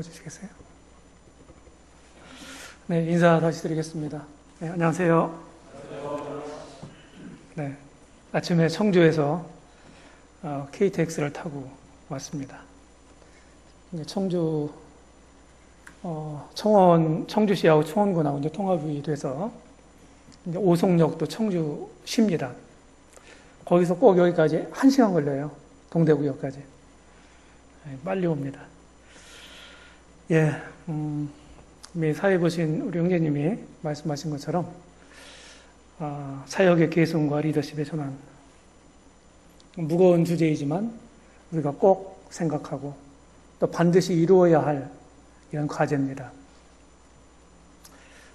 들어주시겠어요? 네, 인사 다시 드리겠습니다. 네, 안녕하세요. 네, 아침에 청주에서 KTX를 타고 왔습니다. 청주, 청주시하고 청원군하고 이제 통합이 돼서 이제 오송역도 청주시입니다. 거기서 꼭 여기까지 1시간 걸려요. 동대구역까지. 네, 빨리 옵니다. 예, 사회 보신 우리 형제님이 말씀하신 것처럼 사역의 계승과 리더십의 전환, 무거운 주제이지만 우리가 꼭 생각하고 또 반드시 이루어야 할 이런 과제입니다.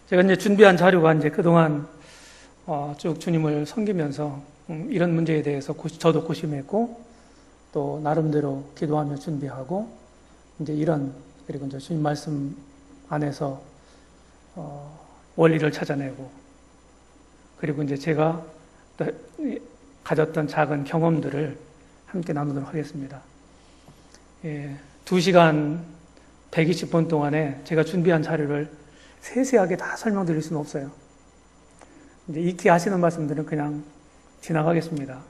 제가 이제 준비한 자료가 이제 그동안 쭉 주님을 섬기면서 이런 문제에 대해서 저도 고심했고 또 나름대로 기도하며 준비하고 이제 그리고 이제 주님 말씀 안에서 원리를 찾아내고 그리고 이제 제가 또 가졌던 작은 경험들을 함께 나누도록 하겠습니다. 2시간 120분 동안에 제가 준비한 자료를 세세하게 다 설명드릴 수는 없어요. 이제 익히 하시는 말씀들은 그냥 지나가겠습니다.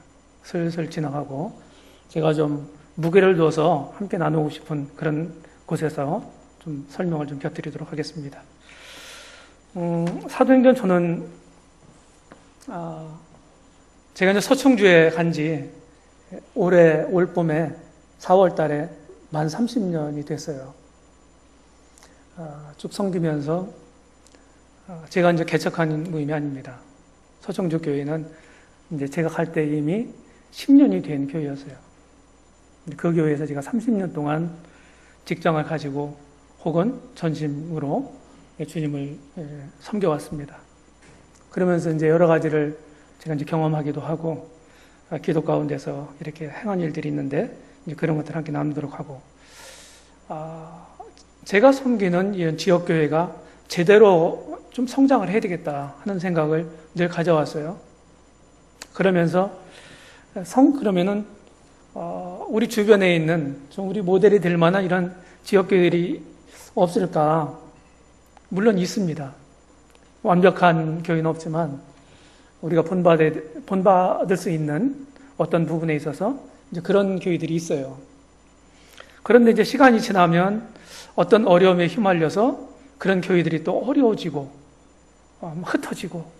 슬슬 지나가고 제가 좀 무게를 둬서 함께 나누고 싶은 그런 곳에서 좀 설명을 좀 곁들이도록 하겠습니다. 사도행전 저는 제가 이제 서충주에 간 지 올 봄에 4월 달에 만 30년이 됐어요. 쭉 섬기면서 제가 이제 개척한 모임이 아닙니다. 서충주 교회는 이제 제가 갈 때 이미 10년이 된 교회였어요. 그 교회에서 제가 30년 동안 직장을 가지고 혹은 전심으로 주님을 섬겨왔습니다. 그러면서 이제 여러 가지를 제가 이제 경험하기도 하고 기도 가운데서 이렇게 행한 일들이 있는데 이제 그런 것들을 함께 나누도록 하고 제가 섬기는 이런 지역교회가 제대로 좀 성장을 해야 되겠다 하는 생각을 늘 가져왔어요. 그러면서 그러면은 우리 주변에 있는 좀 우리 모델이 될 만한 이런 지역교회들이 없을까? 물론 있습니다. 완벽한 교회는 없지만 우리가 본받을 수 있는 어떤 부분에 있어서 이제 그런 교회들이 있어요. 그런데 이제 시간이 지나면 어떤 어려움에 휘말려서 그런 교회들이 또 어려워지고 흩어지고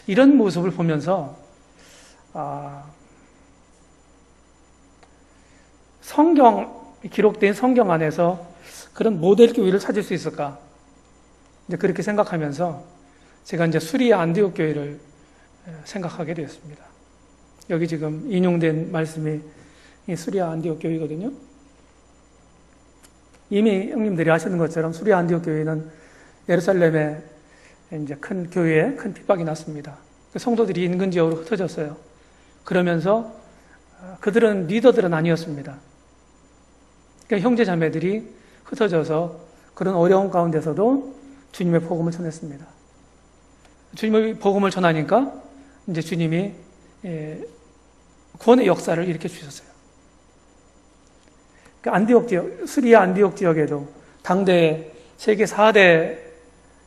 이런 모습을 보면서 기록된 성경 안에서 그런 모델 교회를 찾을 수 있을까? 이제 그렇게 생각하면서 제가 이제 수리아 안디옥 교회를 생각하게 되었습니다. 여기 지금 인용된 말씀이 이 수리아 안디옥 교회거든요. 이미 형님들이 아시는 것처럼 수리아 안디옥 교회는 예루살렘에 이제 큰 교회에 큰 핍박이 났습니다. 성도들이 인근 지역으로 흩어졌어요. 그러면서 리더들은 아니었습니다. 그러니까 형제 자매들이 흩어져서 그런 어려운 가운데서도 주님의 복음을 전했습니다. 주님의 복음을 전하니까 이제 주님이 구원의 역사를 일으켜 주셨어요. 그러니까 수리아 안디옥 지역에도 당대 세계 4대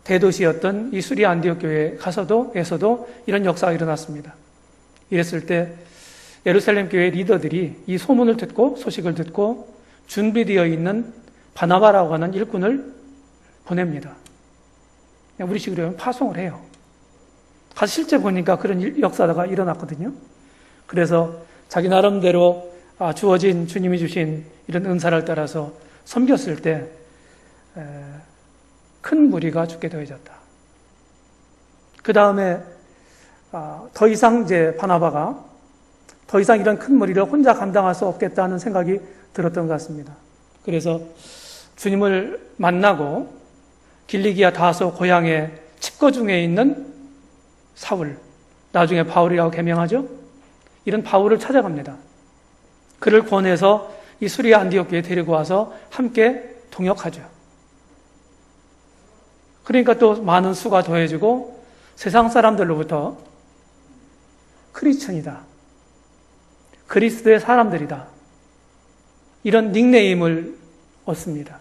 대도시였던 이 수리아 안디옥 교회에서도 이런 역사가 일어났습니다. 이랬을 때 예루살렘 교회 리더들이 이 소식을 듣고 준비되어 있는 바나바라고 하는 일꾼을 보냅니다. 우리식으로 하면 파송을 해요. 가서 실제 보니까 그런 역사가 일어났거든요. 그래서 자기 나름대로 주어진 주님이 주신 이런 은사를 따라서 섬겼을 때 큰 무리가 죽게 되어졌다. 그 다음에 더 이상 이제 바나바가 더 이상 이런 큰 무리를 혼자 감당할 수 없겠다는 생각이 들었던 것 같습니다. 그래서 주님을 만나고 길리기아 다소 고향의 칩거 중에 있는 사울, 나중에 바울이라고 개명하죠. 이런 바울을 찾아갑니다. 그를 권해서 이 수리아 안디옥 교회에 데리고 와서 함께 동역하죠. 그러니까 또 많은 수가 더해지고 세상 사람들로부터 크리스천이다, 그리스도의 사람들이다, 이런 닉네임을 얻습니다.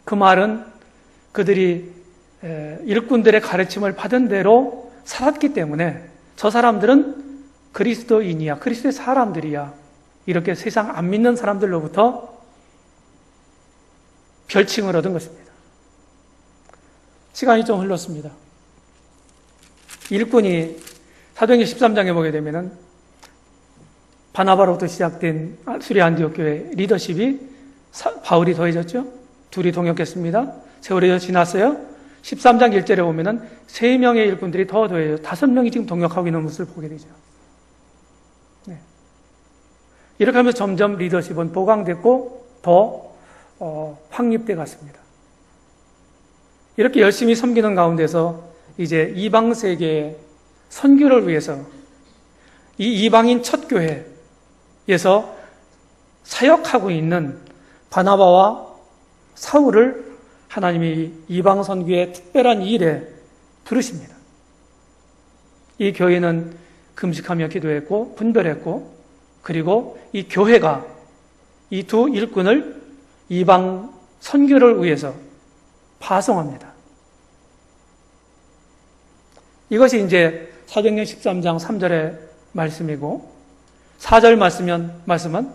그 말은 그들이 일꾼들의 가르침을 받은 대로 살았기 때문에 저 사람들은 그리스도인이야, 그리스도의 사람들이야, 이렇게 세상 안 믿는 사람들로부터 별칭을 얻은 것입니다. 시간이 좀 흘렀습니다. 일꾼이 사도행전 13장에 보게 되면은 바나바로부터 시작된 수리 안디옥 교회 리더십이 바울이 더해졌죠. 둘이 동역했습니다. 세월이 더 지났어요. 13장 1절에 보면은 3명의 일꾼들이 더 더해져 5명이 지금 동역하고 있는 모습을 보게 되죠. 네. 이렇게 하면서 점점 리더십은 보강됐고 더 확립돼 갔습니다. 이렇게 열심히 섬기는 가운데서 이제 이방 세계의 선교를 위해서 이 이방인 첫 교회에서 사역하고 있는 바나바와 사울을 하나님이 이방 선교의 특별한 일에 부르십니다. 이 교회는 금식하며 기도했고 분별했고, 그리고 이 교회가 이 두 일꾼을 이방 선교를 위해서 파송합니다. 이것이 이제 사도행전 13장 3절의 말씀이고, 4절 말씀은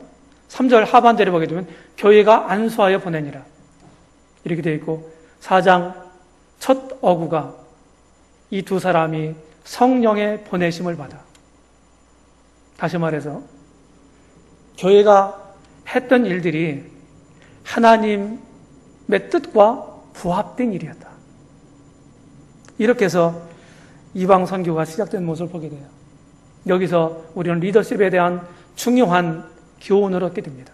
3절 하반절에 보게 되면 교회가 안수하여 보내니라 이렇게 되어 있고, 4장 첫 어구가 이 두 사람이 성령의 보내심을 받아. 다시 말해서 교회가 했던 일들이 하나님의 뜻과 부합된 일이었다. 이렇게 해서 이방 선교가 시작된 모습을 보게 돼요. 여기서 우리는 리더십에 대한 중요한 교훈을 얻게 됩니다.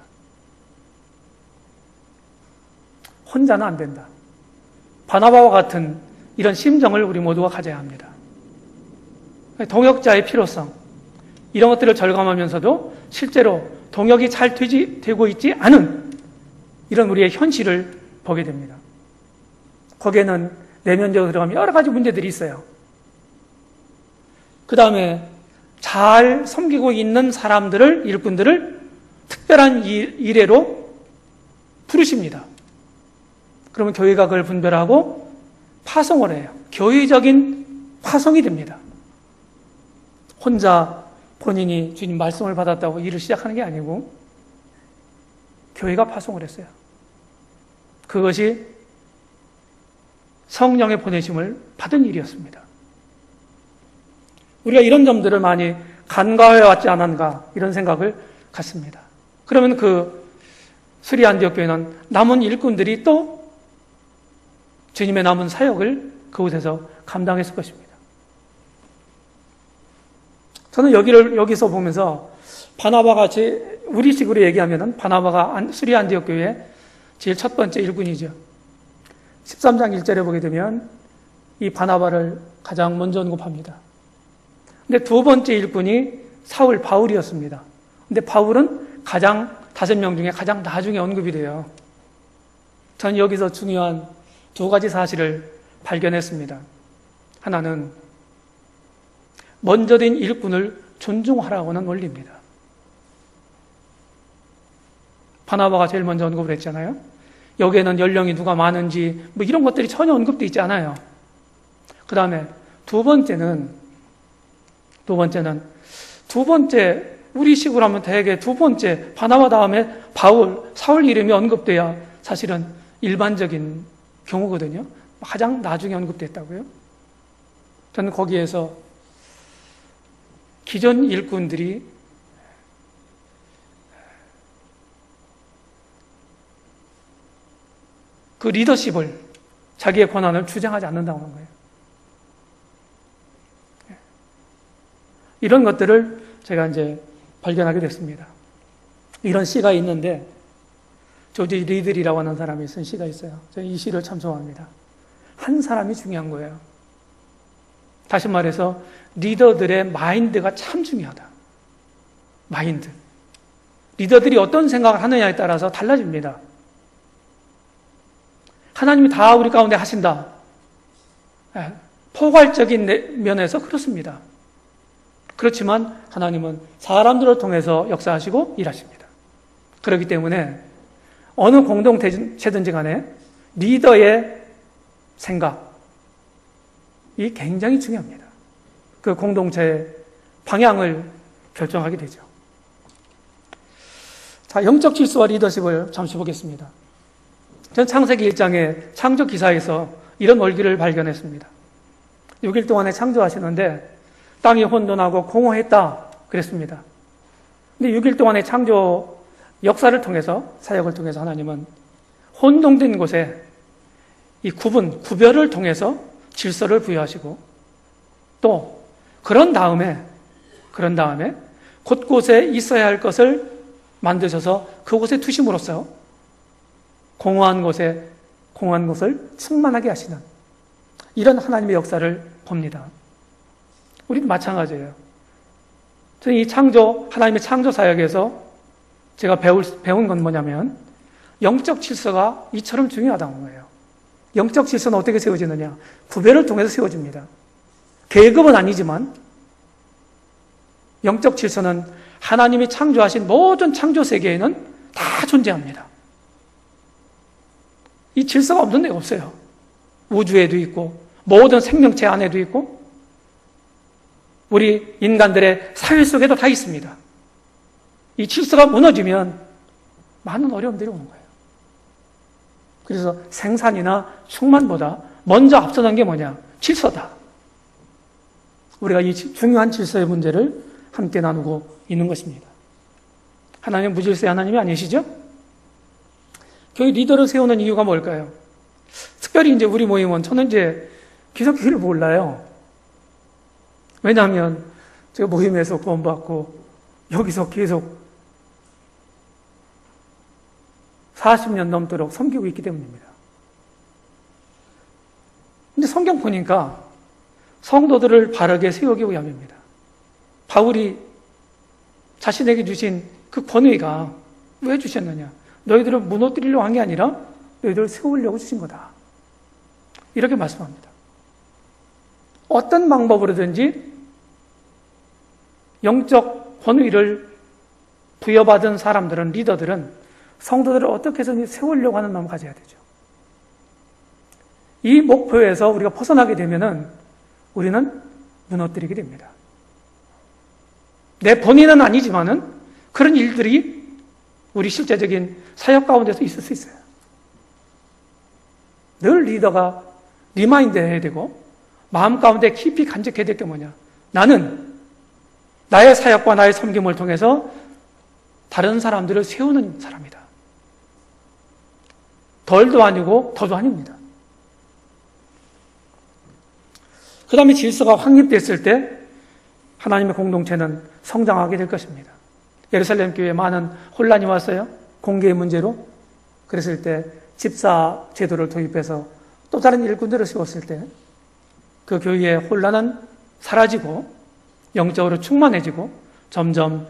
혼자는 안 된다. 바나바와 같은 이런 심정을 우리 모두가 가져야 합니다. 동역자의 필요성, 이런 것들을 절감하면서도 실제로 동역이 잘 되고 있지 않은 이런 우리의 현실을 보게 됩니다. 거기에는 내면적으로 들어가면 여러 가지 문제들이 있어요. 그 다음에 잘 섬기고 있는 사람들을, 일꾼들을 특별한 일회로 부르십니다. 그러면 교회가 그걸 분별하고 파송을 해요. 교회적인 파송이 됩니다. 혼자 본인이 주님 말씀을 받았다고 일을 시작하는 게 아니고 교회가 파송을 했어요. 그것이 성령의 보내심을 받은 일이었습니다. 우리가 이런 점들을 많이 간과해 왔지 않았는가 이런 생각을 갖습니다. 그러면 그 수리 안디옥 교회는 남은 일꾼들이 또 주님의 남은 사역을 그곳에서 감당했을 것입니다. 저는 여기서 보면서 바나바가 우리식으로 얘기하면 바나바가 수리 안디옥 교회의 제일 첫 번째 일꾼이죠. 13장 1절에 보게 되면 이 바나바를 가장 먼저 언급합니다. 근데 두 번째 일꾼이 사울 바울이었습니다. 근데 바울은 5명 중에 가장 나중에 언급이 돼요. 저는 여기서 중요한 두 가지 사실을 발견했습니다. 하나는 먼저 된 일꾼을 존중하라고 하는 원리입니다. 바나바가 제일 먼저 언급을 했잖아요. 여기에는 연령이 누가 많은지 이런 것들이 전혀 언급되어 있지 않아요. 그 다음에 두 번째, 우리식으로 하면 대개 두 번째, 바나바 다음에 사울 이름이 언급돼야 사실은 일반적인 경우거든요. 가장 나중에 언급됐다고요. 저는 거기에서 기존 일꾼들이 그 리더십을, 자기의 권한을 주장하지 않는다고 하는 거예요. 이런 것들을 제가 이제 발견하게 됐습니다. 이런 시가 있는데, 조지 리들이라고 하는 사람이 쓴 시가 있어요. 저는 이 시를 참 좋아합니다. 한 사람이 중요한 거예요. 다시 말해서 리더들의 마인드가 참 중요하다. 마인드. 리더들이 어떤 생각을 하느냐에 따라서 달라집니다. 하나님이 다 우리 가운데 하신다. 포괄적인 면에서 그렇습니다. 그렇지만 하나님은 사람들을 통해서 역사하시고 일하십니다. 그렇기 때문에 어느 공동체든지 간에 리더의 생각이 굉장히 중요합니다. 그 공동체의 방향을 결정하게 되죠. 자, 영적 질서와 리더십을 잠시 보겠습니다. 전 창세기 1장의 창조 기사에서 이런 원리를 발견했습니다. 6일 동안에 창조하시는데 땅이 혼돈하고 공허했다 그랬습니다. 근데 6일 동안의 창조 역사를 통해서, 사역을 통해서 하나님은 혼동된 곳에 이 구별을 통해서 질서를 부여하시고, 또 그런 다음에 곳곳에 있어야 할 것을 만드셔서 그곳에 두심으로써 공허한 곳을 충만하게 하시는 이런 하나님의 역사를 봅니다. 우리도 마찬가지예요. 저는 이 하나님의 창조 사역에서 제가 배운 건 뭐냐면, 영적 질서가 이처럼 중요하다는 거예요. 영적 질서는 어떻게 세워지느냐? 구별을 통해서 세워집니다. 계급은 아니지만, 영적 질서는 하나님이 창조하신 모든 창조 세계에는 다 존재합니다. 이 질서가 없는 데가 없어요. 우주에도 있고, 모든 생명체 안에도 있고, 우리 인간들의 사회 속에도 다 있습니다. 이 질서가 무너지면 많은 어려움들이 오는 거예요. 그래서 생산이나 충만보다 먼저 앞서는 게 뭐냐? 질서다. 우리가 이 중요한 질서의 문제를 함께 나누고 있는 것입니다. 하나님은 무질서의 하나님이 아니시죠? 교회 리더를 세우는 이유가 뭘까요? 특별히 이제 우리 모임은, 저는 이제 기독교를 몰라요. 왜냐하면 제가 모임에서 구원받고 여기서 계속 40년 넘도록 섬기고 있기 때문입니다. 근데 성경 보니까 성도들을 바르게 세우기 위함입니다. 바울이 자신에게 주신 그 권위가 왜 주셨느냐? 너희들을 무너뜨리려고 한 게 아니라 너희들을 세우려고 주신 거다. 이렇게 말씀합니다. 어떤 방법으로든지 영적 권위를 부여받은 사람들은, 리더들은 성도들을 어떻게 해서든 세우려고 하는 마음을 가져야 되죠. 이 목표에서 우리가 벗어나게 되면은 우리는 무너뜨리게 됩니다. 내 본인은 아니지만은 그런 일들이 우리 실제적인 사역 가운데서 있을 수 있어요. 늘 리더가 리마인드 해야 되고, 마음 가운데 깊이 간직해야 될 게 뭐냐? 나는 나의 사역과 나의 섬김을 통해서 다른 사람들을 세우는 사람이다. 덜도 아니고 더도 아닙니다. 그 다음에 질서가 확립됐을 때 하나님의 공동체는 성장하게 될 것입니다. 예루살렘 교회에 많은 혼란이 왔어요. 공개의 문제로. 그랬을 때 집사 제도를 도입해서 또 다른 일꾼들을 세웠을 때 그 교회의 혼란은 사라지고 영적으로 충만해지고 점점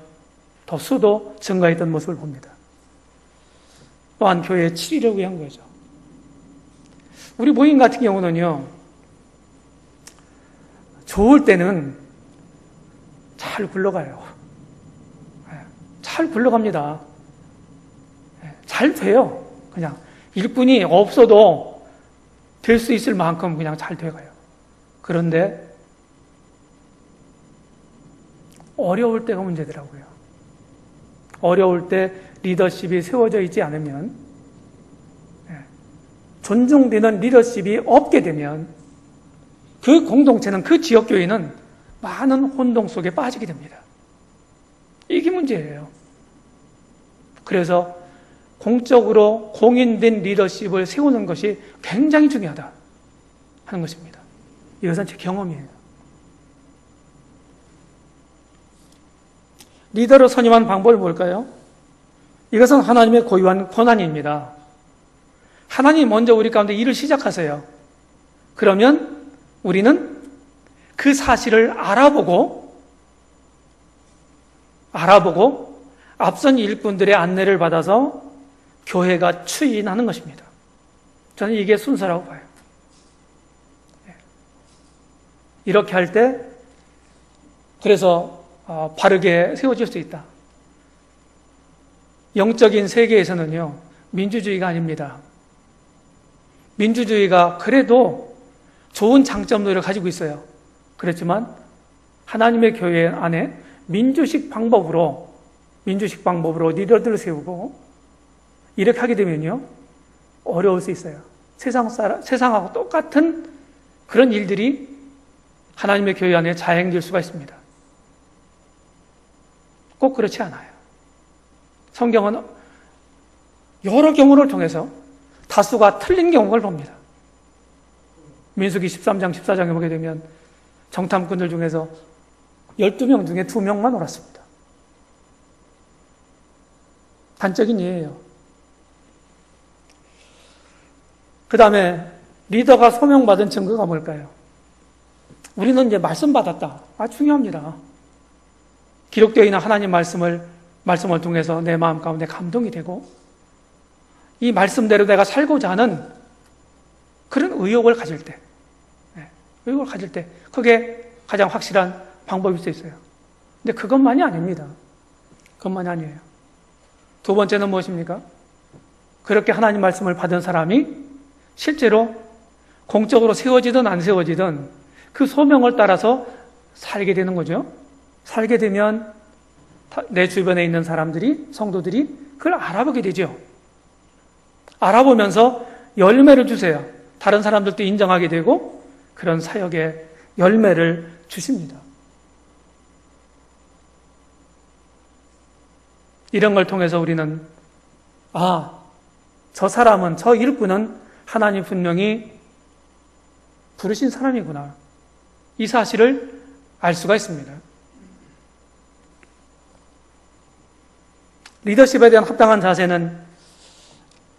더 수도 증가했던 모습을 봅니다. 또한 교회의 7위를 위한 거죠. 우리 모임 같은 경우는요, 좋을 때는 잘 굴러가요. 잘 굴러갑니다. 잘 돼요. 그냥 일꾼이 없어도 될 수 있을 만큼 그냥 잘 돼가요. 그런데 어려울 때가 문제더라고요. 어려울 때 리더십이 세워져 있지 않으면, 존중되는 리더십이 없게 되면 그 공동체는, 그 지역교회는 많은 혼동 속에 빠지게 됩니다. 이게 문제예요. 그래서 공적으로 공인된 리더십을 세우는 것이 굉장히 중요하다 하는 것입니다. 이것은 제 경험이에요. 리더를 선임한 방법이 뭘까요? 이것은 하나님의 고유한 권한입니다. 하나님이 먼저 우리 가운데 일을 시작하세요. 그러면 우리는 그 사실을 알아보고 앞선 일꾼들의 안내를 받아서 교회가 추인하는 것입니다. 저는 이게 순서라고 봐요. 이렇게 할 때 그래서 바르게 세워질 수 있다. 영적인 세계에서는요, 민주주의가 아닙니다. 민주주의가 그래도 좋은 장점들을 가지고 있어요. 그렇지만 하나님의 교회 안에 민주식 방법으로 리더들을 세우고 이렇게 하게 되면요, 어려울 수 있어요. 세상하고 똑같은 그런 일들이 하나님의 교회 안에 자행될 수가 있습니다. 꼭 그렇지 않아요. 성경은 여러 경우를 통해서 다수가 틀린 경우를 봅니다. 민수기 13장, 14장에 보게 되면 정탐꾼들 중에서 12명 중에 2명만 옳았습니다. 단적인 예예요. 그 다음에 리더가 소명받은 증거가 뭘까요? 우리는 이제 말씀 받았다. 중요합니다. 기록되어 있는 하나님 말씀을 통해서 내 마음 가운데 감동이 되고 이 말씀대로 내가 살고자 하는 그런 의욕을 가질 때, 그게 가장 확실한 방법일 수 있어요. 근데 그것만이 아닙니다. 그것만이 아니에요. 두 번째는 무엇입니까? 그렇게 하나님 말씀을 받은 사람이 실제로 공적으로 세워지든 안 세워지든 그 소명을 따라서 살게 되는 거죠. 살게 되면 내 주변에 있는 사람들이, 성도들이 그걸 알아보게 되죠. 알아보면서 열매를 주세요. 다른 사람들도 인정하게 되고 그런 사역의 열매를 주십니다. 이런 걸 통해서 우리는 저 사람은, 저 일꾼은 하나님 분명히 부르신 사람이구나, 이 사실을 알 수가 있습니다. 리더십에 대한 합당한 자세는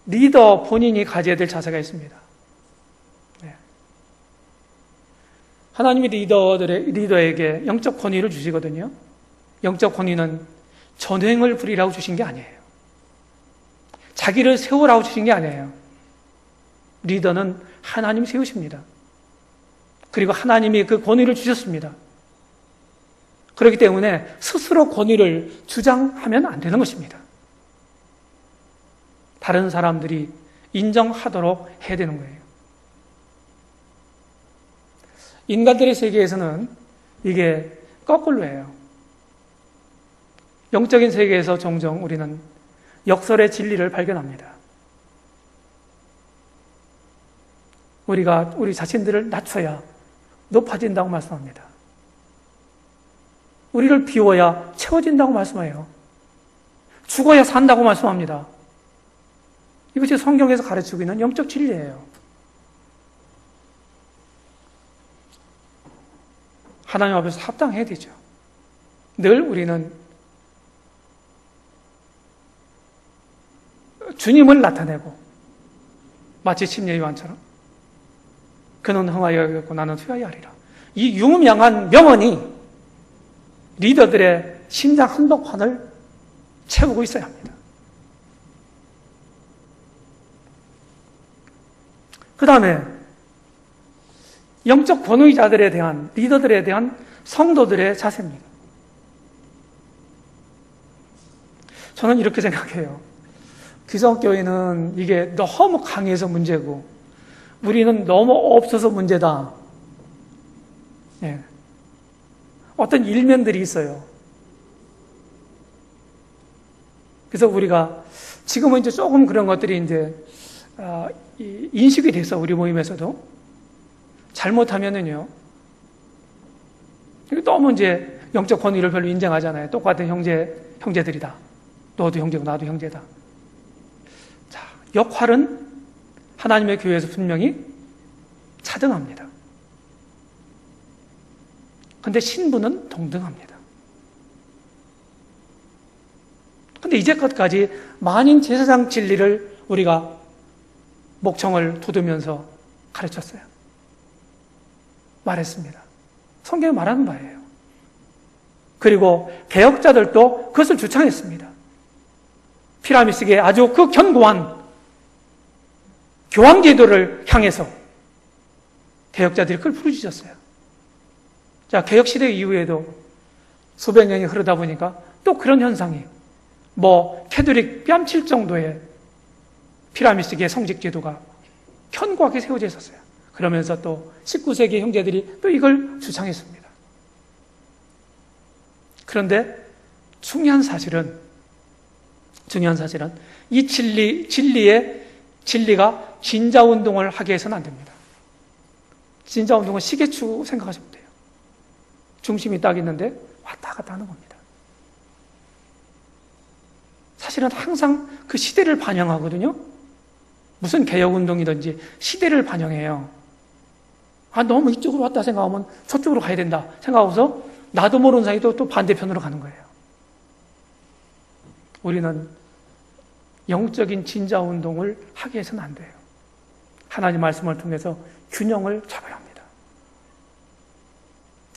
리더 본인이 가져야 될 자세가 있습니다. 하나님이 리더에게 영적 권위를 주시거든요. 영적 권위는 전횡을 부리라고 주신 게 아니에요. 자기를 세우라고 주신 게 아니에요. 리더는 하나님 세우십니다. 그리고 하나님이 그 권위를 주셨습니다. 그렇기 때문에 스스로 권위를 주장하면 안 되는 것입니다. 다른 사람들이 인정하도록 해야 되는 거예요. 인간들의 세계에서는 이게 거꾸로예요. 영적인 세계에서 종종 우리는 역설의 진리를 발견합니다. 우리가 우리 자신들을 낮춰야 높아진다고 말씀합니다. 우리를 비워야 채워진다고 말씀해요. 죽어야 산다고 말씀합니다. 이것이 성경에서 가르치고 있는 영적 진리예요. 하나님 앞에서 합당해야 되죠. 늘 우리는 주님을 나타내고, 마치 침례 요한처럼 그는 흥하여 여겼고 나는 투하여 하리라, 이 유명한 명언이 리더들의 심장 한복판을 채우고 있어야 합니다. 그 다음에 영적 권위자들에 대한, 리더들에 대한 성도들의 자세입니다. 저는 이렇게 생각해요. 기성교회는 이게 너무 강해서 문제고 우리는 너무 없어서 문제다. 어떤 일면들이 있어요. 그래서 우리가 지금은 이제 조금 그런 것들이 이제 인식이 돼서 우리 모임에서도 잘못하면은요, 너무 이제 영적 권위를 별로 인정하잖아요. 똑같은 형제들이다. 너도 형제고 나도 형제다. 자, 역할은 하나님의 교회에서 분명히 차등합니다. 근데 신분은 동등합니다. 근데 이제껏까지 만인 제사장 진리를 우리가 목청을 돋우면서 가르쳤어요. 말했습니다. 성경이 말하는 바예요. 그리고 개혁자들도 그것을 주창했습니다. 피라미스의 아주 그 견고한 교황제도를 향해서 개혁자들이 그걸 부르짖었어요. 자, 개혁시대 이후에도 수백 년이 흐르다 보니까 또 그런 현상이, 캐톨릭 뺨칠 정도의 피라미스의 성직제도가 견고하게 세워져 있었어요. 그러면서 또 19세기 형제들이 또 이걸 주창했습니다. 그런데 중요한 사실은 이 진리가 진자운동을 하게 해서는 안 됩니다. 진자운동은 시계추 생각하시면 돼요. 중심이 딱 있는데 왔다 갔다 하는 겁니다. 사실은 항상 그 시대를 반영하거든요. 무슨 개혁운동이든지 시대를 반영해요. 너무 이쪽으로 왔다 생각하면 저쪽으로 가야 된다 생각하고서 나도 모르는 사이에 또 반대편으로 가는 거예요. 우리는 영적인 진자운동을 하게 해서는 안 돼요. 하나님 말씀을 통해서 균형을 잡아야 합니다.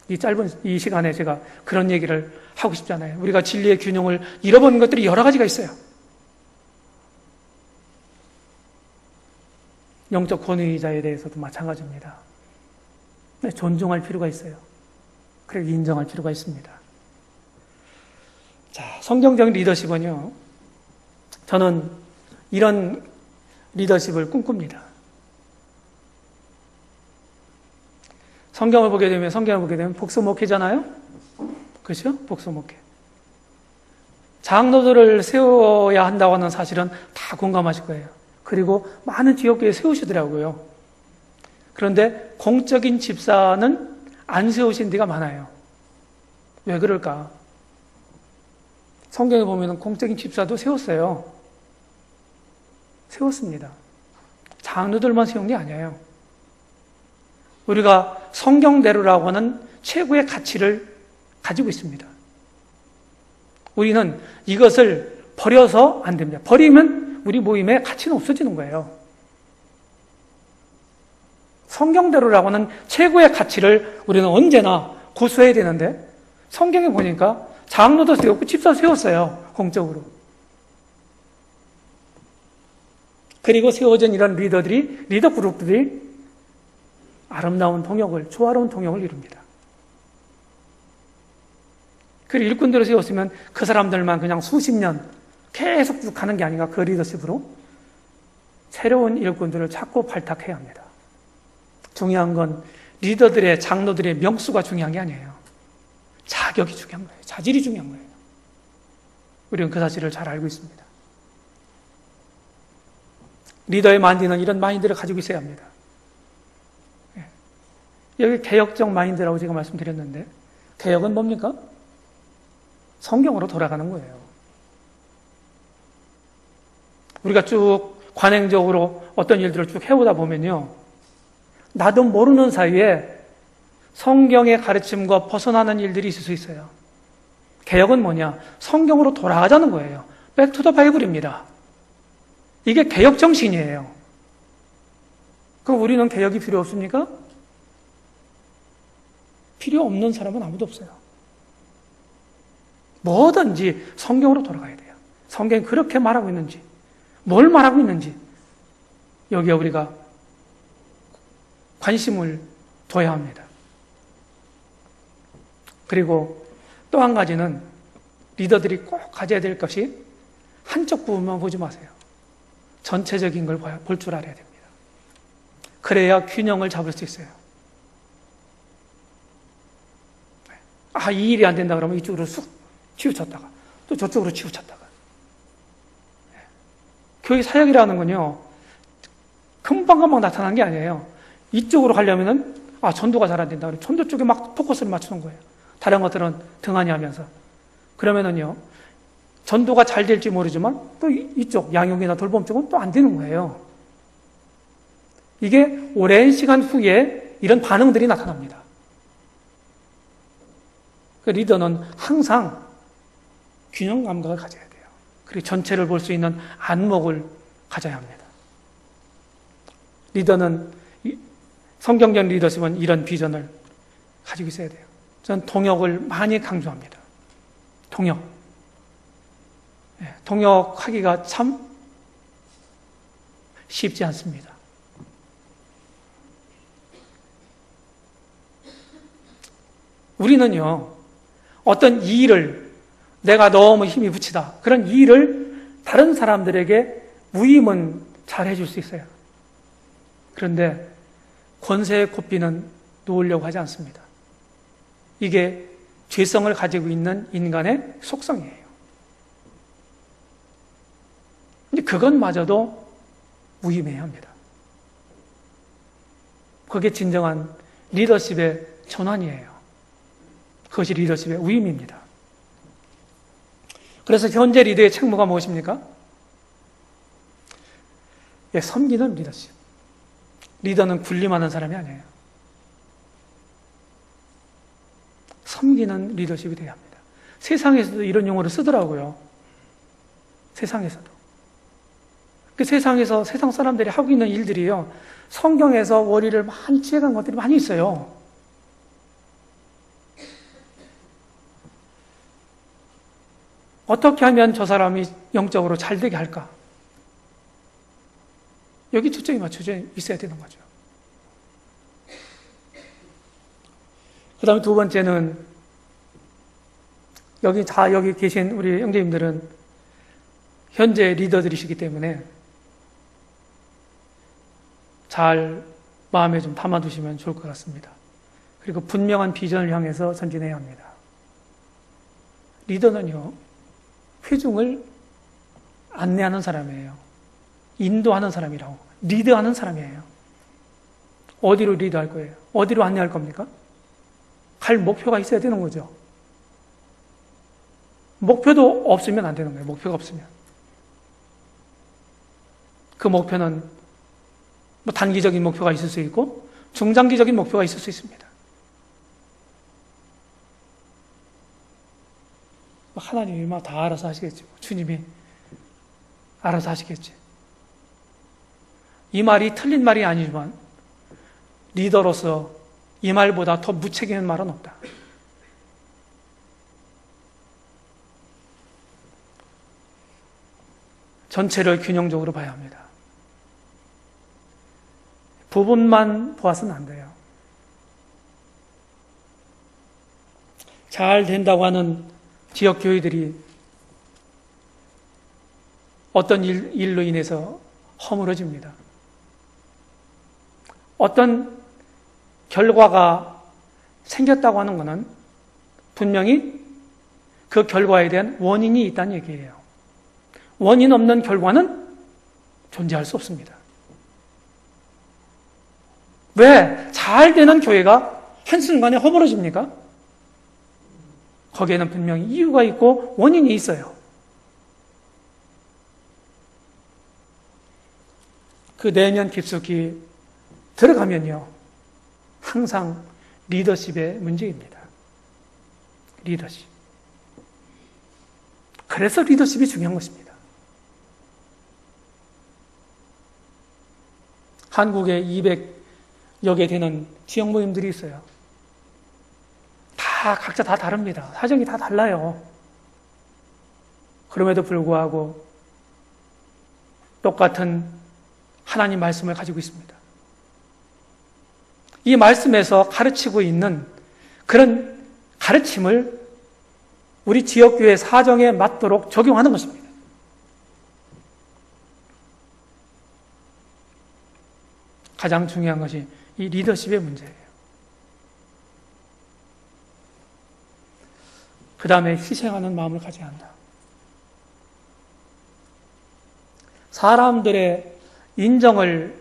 이 짧은 이 시간에 제가 그런 얘기를 하고 싶잖아요. 우리가 진리의 균형을 잃어버린 것들이 여러 가지가 있어요. 영적 권위자에 대해서도 마찬가지입니다. 네, 존중할 필요가 있어요. 그리고 인정할 필요가 있습니다. 자, 성경적인 리더십은요, 저는 이런 리더십을 꿈꿉니다. 성경을 보게 되면 복수목회잖아요? 그렇죠? 복수목회. 장로들을 세워야 한다고 하는 사실은 다 공감하실 거예요. 그리고 많은 지역교회 세우시더라고요. 그런데 공적인 집사는 안 세우신 데가 많아요. 왜 그럴까? 성경에 보면 공적인 집사도 세웠어요. 세웠습니다. 장로들만 세운 게 아니에요. 우리가 성경대로라고 하는 최고의 가치를 가지고 있습니다. 우리는 이것을 버려서 안 됩니다. 버리면 우리 모임의 가치는 없어지는 거예요. 성경대로라고 하는 최고의 가치를 우리는 언제나 고수해야 되는데, 성경에 보니까 장로도 세웠고 집사 세웠어요. 공적으로. 그리고 세워진 이런 리더 그룹들이 아름다운 동역을, 조화로운 동역을 이룹니다. 그리고 일꾼들을 세웠으면 그 사람들만 그냥 수십 년 계속 쭉 가는 게 아닌가, 그 리더십으로. 새로운 일꾼들을 찾고 발탁해야 합니다. 중요한 건 리더들의, 장로들의 명수가 중요한 게 아니에요. 자격이 중요한 거예요. 자질이 중요한 거예요. 우리는 그 사실을 잘 알고 있습니다. 리더의 마인드는 이런 마인드를 가지고 있어야 합니다. 여기 개혁적 마인드라고 제가 말씀드렸는데, 개혁은 뭡니까? 성경으로 돌아가는 거예요. 우리가 쭉 관행적으로 어떤 일들을 쭉 해오다 보면요, 나도 모르는 사이에 성경의 가르침과 벗어나는 일들이 있을 수 있어요. 개혁은 뭐냐? 성경으로 돌아가자는 거예요. Back to the Bible입니다. 이게 개혁 정신이에요. 그럼 우리는 개혁이 필요 없습니까? 필요 없는 사람은 아무도 없어요. 뭐든지 성경으로 돌아가야 돼요. 성경이 그렇게 말하고 있는지, 뭘 말하고 있는지, 여기에 우리가 관심을 둬야 합니다. 그리고 또 한 가지는 리더들이 꼭 가져야 될 것이, 한쪽 부분만 보지 마세요. 전체적인 걸 볼 줄 알아야 됩니다. 그래야 균형을 잡을 수 있어요. 이 일이 안 된다 그러면 이쪽으로 쑥 치우쳤다가 또 저쪽으로 치우쳤다가. 교회 사역이라는 건요, 금방금방 나타나는 게 아니에요. 이쪽으로 가려면은 전도가 잘 안 된다 그러면 전도 쪽에 막 포커스를 맞추는 거예요. 다른 것들은 등한히 하면서. 그러면은요, 전도가 잘 될지 모르지만 또 이쪽 양육이나 돌봄 쪽은 또 안 되는 거예요. 이게 오랜 시간 후에 이런 반응들이 나타납니다. 그 리더는 항상 균형 감각을 가져야 돼요. 그리고 전체를 볼 수 있는 안목을 가져야 합니다. 리더는, 성경적 리더십은 이런 비전을 가지고 있어야 돼요. 저는 동역을 많이 강조합니다. 동역하기가 참 쉽지 않습니다. 우리는요, 어떤 일을 내가 너무 힘이 붙이다, 그런 일을 다른 사람들에게 위임은 잘 해줄 수 있어요. 그런데 권세의 고삐는 놓으려고 하지 않습니다. 이게 죄성을 가지고 있는 인간의 속성이에요. 근데 그것마저도 무의미해합니다. 그게 진정한 리더십의 전환이에요. 그것이 리더십의 우임입니다. 그래서 현재 리더의 책무가 무엇입니까? 섬기는 리더십. 리더는 군림하는 사람이 아니에요. 섬기는 리더십이 되어야 합니다. 세상에서도 이런 용어를 쓰더라고요. 세상에서도. 그 세상에서 세상 사람들이 하고 있는 일들이요. 성경에서 원리를 많이 취해간 것들이 많이 있어요. 어떻게 하면 저 사람이 영적으로 잘 되게 할까? 여기 초점이 맞춰져 있어야 되는 거죠. 그 다음에 두 번째는, 여기 계신 우리 형제님들은 현재 리더들이시기 때문에 잘 마음에 좀 담아두시면 좋을 것 같습니다. 그리고 분명한 비전을 향해서 전진해야 합니다. 리더는요, 회중을 안내하는 사람이에요. 인도하는 사람이라고. 리드하는 사람이에요. 어디로 리드할 거예요? 어디로 안내할 겁니까? 갈 목표가 있어야 되는 거죠. 목표도 없으면 안 되는 거예요. 목표가 없으면. 그 목표는 단기적인 목표가 있을 수 있고 중장기적인 목표가 있을 수 있습니다. 하나님이 다 알아서 하시겠지. 주님이 알아서 하시겠지. 이 말이 틀린 말이 아니지만 리더로서 이 말보다 더 무책임한 말은 없다. 전체를 균형적으로 봐야 합니다. 부분만 보아서는 안 돼요. 잘 된다고 하는 지역교회들이 어떤 일로 인해서 허물어집니다. 어떤 결과가 생겼다고 하는 것은 분명히 그 결과에 대한 원인이 있다는 얘기예요. 원인 없는 결과는 존재할 수 없습니다. 왜 잘 되는 교회가 한순간에 허물어집니까? 거기에는 분명히 이유가 있고 원인이 있어요. 그 내면 깊숙이 들어가면요, 항상 리더십의 문제입니다. 리더십. 그래서 리더십이 중요한 것입니다. 한국에 200여 개 되는 지역 모임들이 있어요. 각자 다 다릅니다. 사정이 다 달라요. 그럼에도 불구하고 똑같은 하나님 말씀을 가지고 있습니다. 이 말씀에서 가르치고 있는 그런 가르침을 우리 지역교회 사정에 맞도록 적용하는 것입니다. 가장 중요한 것이 이 리더십의 문제예요. 그 다음에 희생하는 마음을 가져야 한다. 사람들의 인정을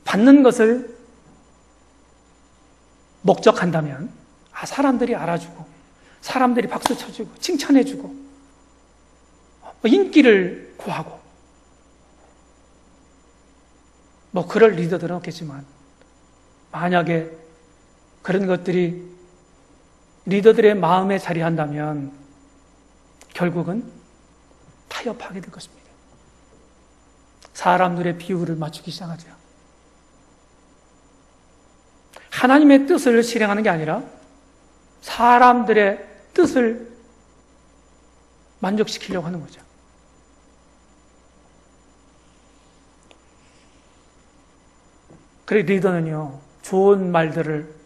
받는 것을 목적한다면, 사람들이 알아주고, 사람들이 박수 쳐주고, 칭찬해주고, 인기를 구하고, 그럴 리더들은 없겠지만, 만약에 그런 것들이 리더들의 마음에 자리한다면 결국은 타협하게 될 것입니다. 사람들의 비율을 맞추기 시작하죠. 하나님의 뜻을 실행하는 게 아니라 사람들의 뜻을 만족시키려고 하는 거죠. 그래, 리더는요, 좋은 말들을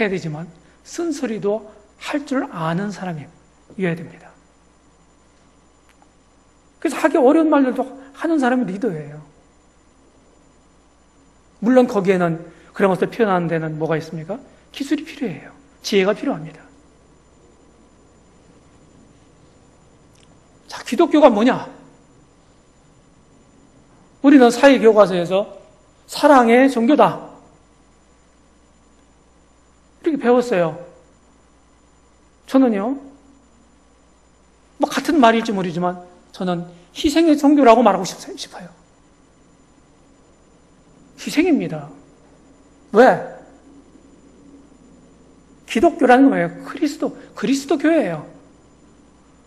해야 되지만 쓴소리도 할 줄 아는 사람이어야 됩니다. 그래서 하기 어려운 말들도 하는 사람이 리더예요. 물론 거기에는 그런 것을 표현하는 데는 뭐가 있습니까? 기술이 필요해요. 지혜가 필요합니다. 자, 기독교가 뭐냐? 우리는 사회교과서에서 사랑의 종교다. 이렇게 배웠어요. 저는요, 뭐 같은 말일지 모르지만 저는 희생의 종교라고 말하고 싶어요. 희생입니다. 왜? 기독교라는 건 뭐예요? 그리스도교예요.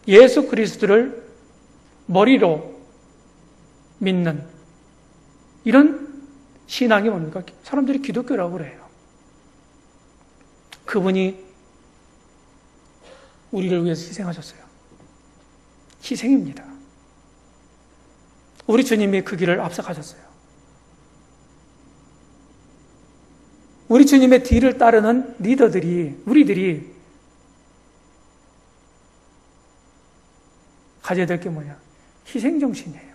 예수 그리스도를 머리로 믿는 이런 신앙이 뭡니까? 사람들이 기독교라고 그래요. 그분이 우리를 위해서 희생하셨어요. 희생입니다. 우리 주님이 그 길을 앞서가셨어요. 우리 주님의 뒤를 따르는 리더들이, 우리들이 가져야 될 게 뭐냐? 희생정신이에요.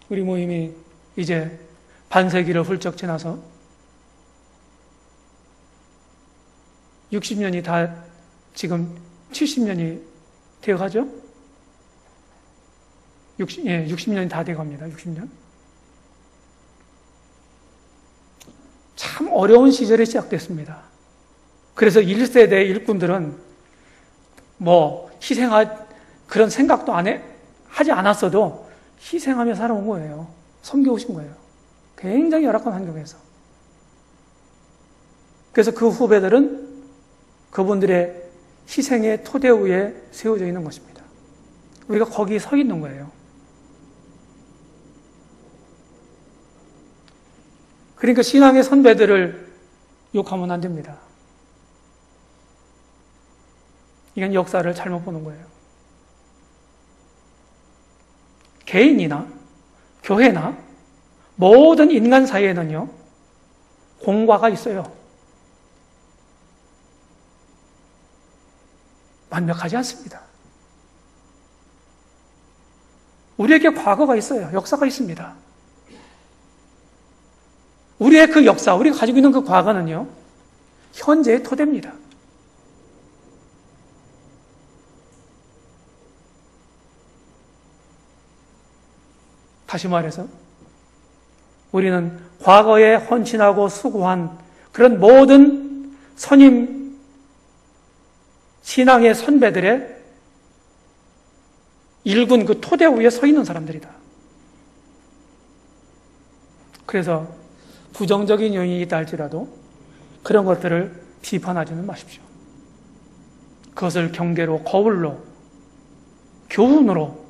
우리 모임이 이제 반세기를 훌쩍 지나서 60년이 다 지금 70년이 되어가죠? 60년이 다 돼갑니다. 60년. 참 어려운 시절이 시작됐습니다. 그래서 1세대 일꾼들은 뭐 그런 생각도 하지 않았어도 희생하며 살아온 거예요. 섬겨오신 거예요. 굉장히 열악한 환경에서. 그래서 그 후배들은 그분들의 희생의 토대 위에 세워져 있는 것입니다. 우리가 거기에 서 있는 거예요. 그러니까 신앙의 선배들을 욕하면 안 됩니다. 이건 역사를 잘못 보는 거예요. 개인이나 교회나 모든 인간 사이에는요, 공과가 있어요. 완벽하지 않습니다. 우리에게 과거가 있어요. 역사가 있습니다. 우리의 그 역사, 우리가 가지고 있는 그 과거는요, 현재의 토대입니다. 다시 말해서 우리는 과거에 헌신하고 수고한 그런 모든 선임 신앙의 선배들의 일군 그 토대 위에 서 있는 사람들이다. 그래서 부정적인 요인이 있다 할지라도 그런 것들을 비판하지는 마십시오. 그것을 경계로, 거울로, 교훈으로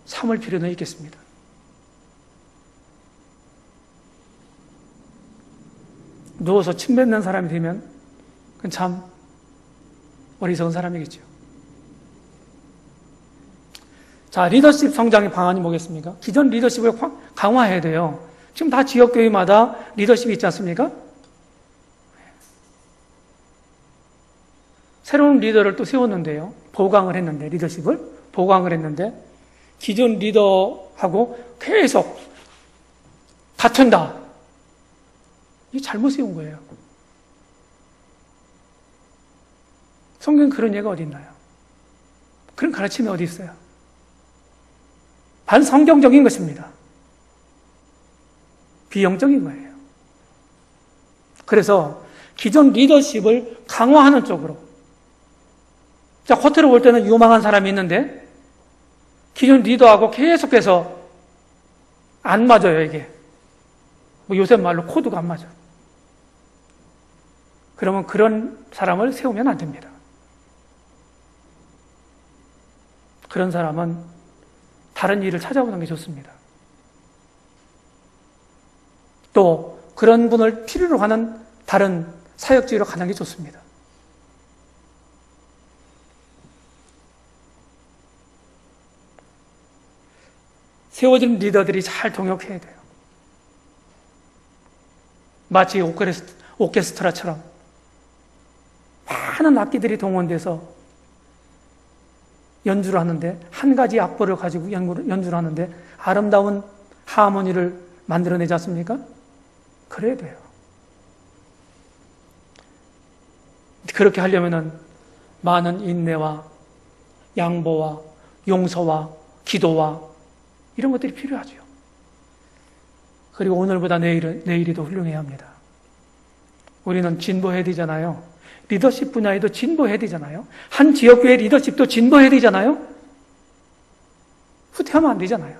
삼을 필요는 있겠습니다. 누워서 침 뱉는 사람이 되면 그건 참 어리석은 사람이겠죠. 자, 리더십 성장의 방안이 뭐겠습니까? 기존 리더십을 강화해야 돼요. 지금 다 지역교회마다 리더십이 있지 않습니까? 새로운 리더를 또 세웠는데요. 리더십을 보강을 했는데 기존 리더하고 계속 다툰다. 이게 잘못 세운 거예요. 성경에 그런 예가 어디 있나요? 그런 가르침이 어디 있어요? 반성경적인 것입니다. 비영적인 거예요. 그래서 기존 리더십을 강화하는 쪽으로. 자, 겉으로 볼 때는 유망한 사람이 있는데 기존 리더하고 계속해서 안 맞아요, 이게. 뭐 요새 말로 코드가 안 맞아. 그러면 그런 사람을 세우면 안 됩니다. 그런 사람은 다른 일을 찾아보는 게 좋습니다. 또 그런 분을 필요로 하는 다른 사역지로 가는 게 좋습니다. 세워진 리더들이 잘 동역해야 돼요. 마치 오케스트라처럼 많은 악기들이 동원돼서 연주를 하는데, 한 가지 악보를 가지고 연주를 하는데 아름다운 하모니를 만들어내지 않습니까? 그래야 돼요. 그렇게 하려면은 많은 인내와 양보와 용서와 기도와 이런 것들이 필요하죠. 그리고 오늘보다 내일이 더 훌륭해야 합니다. 우리는 진보해야 되잖아요. 리더십 분야에도 진보해야 되잖아요. 한 지역교회 리더십도 진보해야 되잖아요. 후퇴하면 안 되잖아요.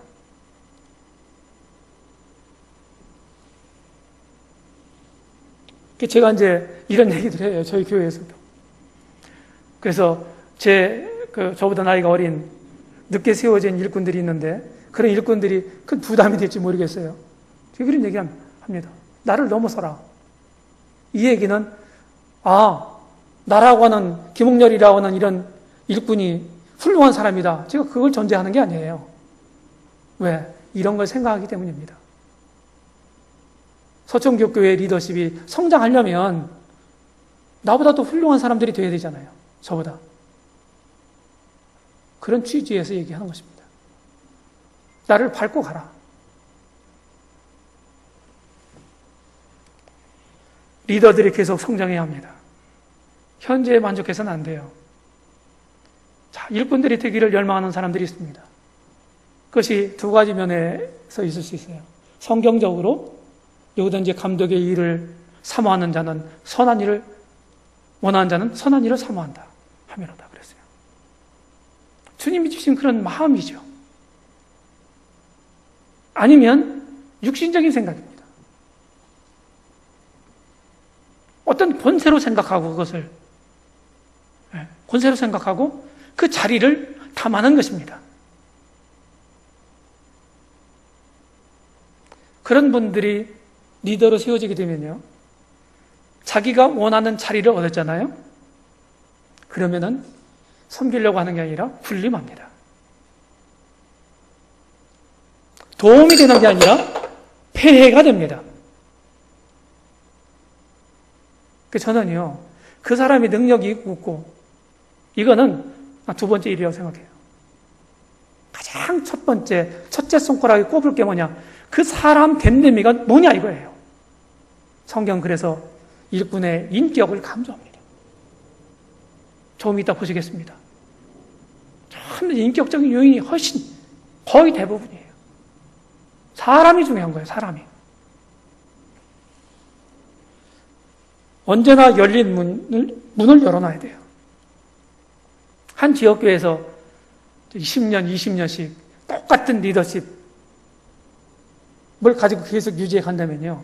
제가 이제 이런 얘기들 해요. 저희 교회에서도. 그래서 저보다 나이가 어린 늦게 세워진 일꾼들이 있는데 그런 일꾼들이 큰 부담이 될지 모르겠어요. 제가 그런 얘기 합니다. 나를 넘어서라. 이 얘기는 나라고 하는 김홍렬이라고 하는 이런 일꾼이 훌륭한 사람이다. 제가 그걸 전제하는 게 아니에요. 왜? 이런 걸 생각하기 때문입니다. 서천교회의 리더십이 성장하려면 나보다 더 훌륭한 사람들이 돼야 되잖아요. 저보다. 그런 취지에서 얘기하는 것입니다. 나를 밟고 가라. 리더들이 계속 성장해야 합니다. 현재에 만족해서는 안 돼요. 자, 일꾼들이 되기를 열망하는 사람들이 있습니다. 그것이 두 가지 면에서 있을 수 있어요. 성경적으로 누구든지 감독의 일을 사모하는 자는 선한 일을 원하는 자는 선한 일을 사모한다 하미로다 그랬어요. 주님이 주신 그런 마음이죠. 아니면 육신적인 생각입니다. 어떤 권세로 생각하고 그것을 권세로 생각하고 그 자리를 탐하는 것입니다. 그런 분들이 리더로 세워지게 되면요, 자기가 원하는 자리를 얻었잖아요. 그러면은 섬기려고 하는 게 아니라 군림합니다. 도움이 되는 게 아니라 폐해가 됩니다. 저는요, 그 사람이 능력이 있고, 이거는 두 번째 일이라고 생각해요. 가장 첫째 손가락에 꼽을 게 뭐냐? 그 사람 됨됨이가 뭐냐 이거예요. 성경 그래서 일꾼의 인격을 강조합니다. 조금 이따 보시겠습니다. 참 인격적인 요인이 거의 대부분이에요. 사람이 중요한 거예요, 사람이. 언제나 열린 문을 열어놔야 돼요. 한 지역교회에서 10년, 20년씩 똑같은 리더십을 가지고 계속 유지해 간다면요,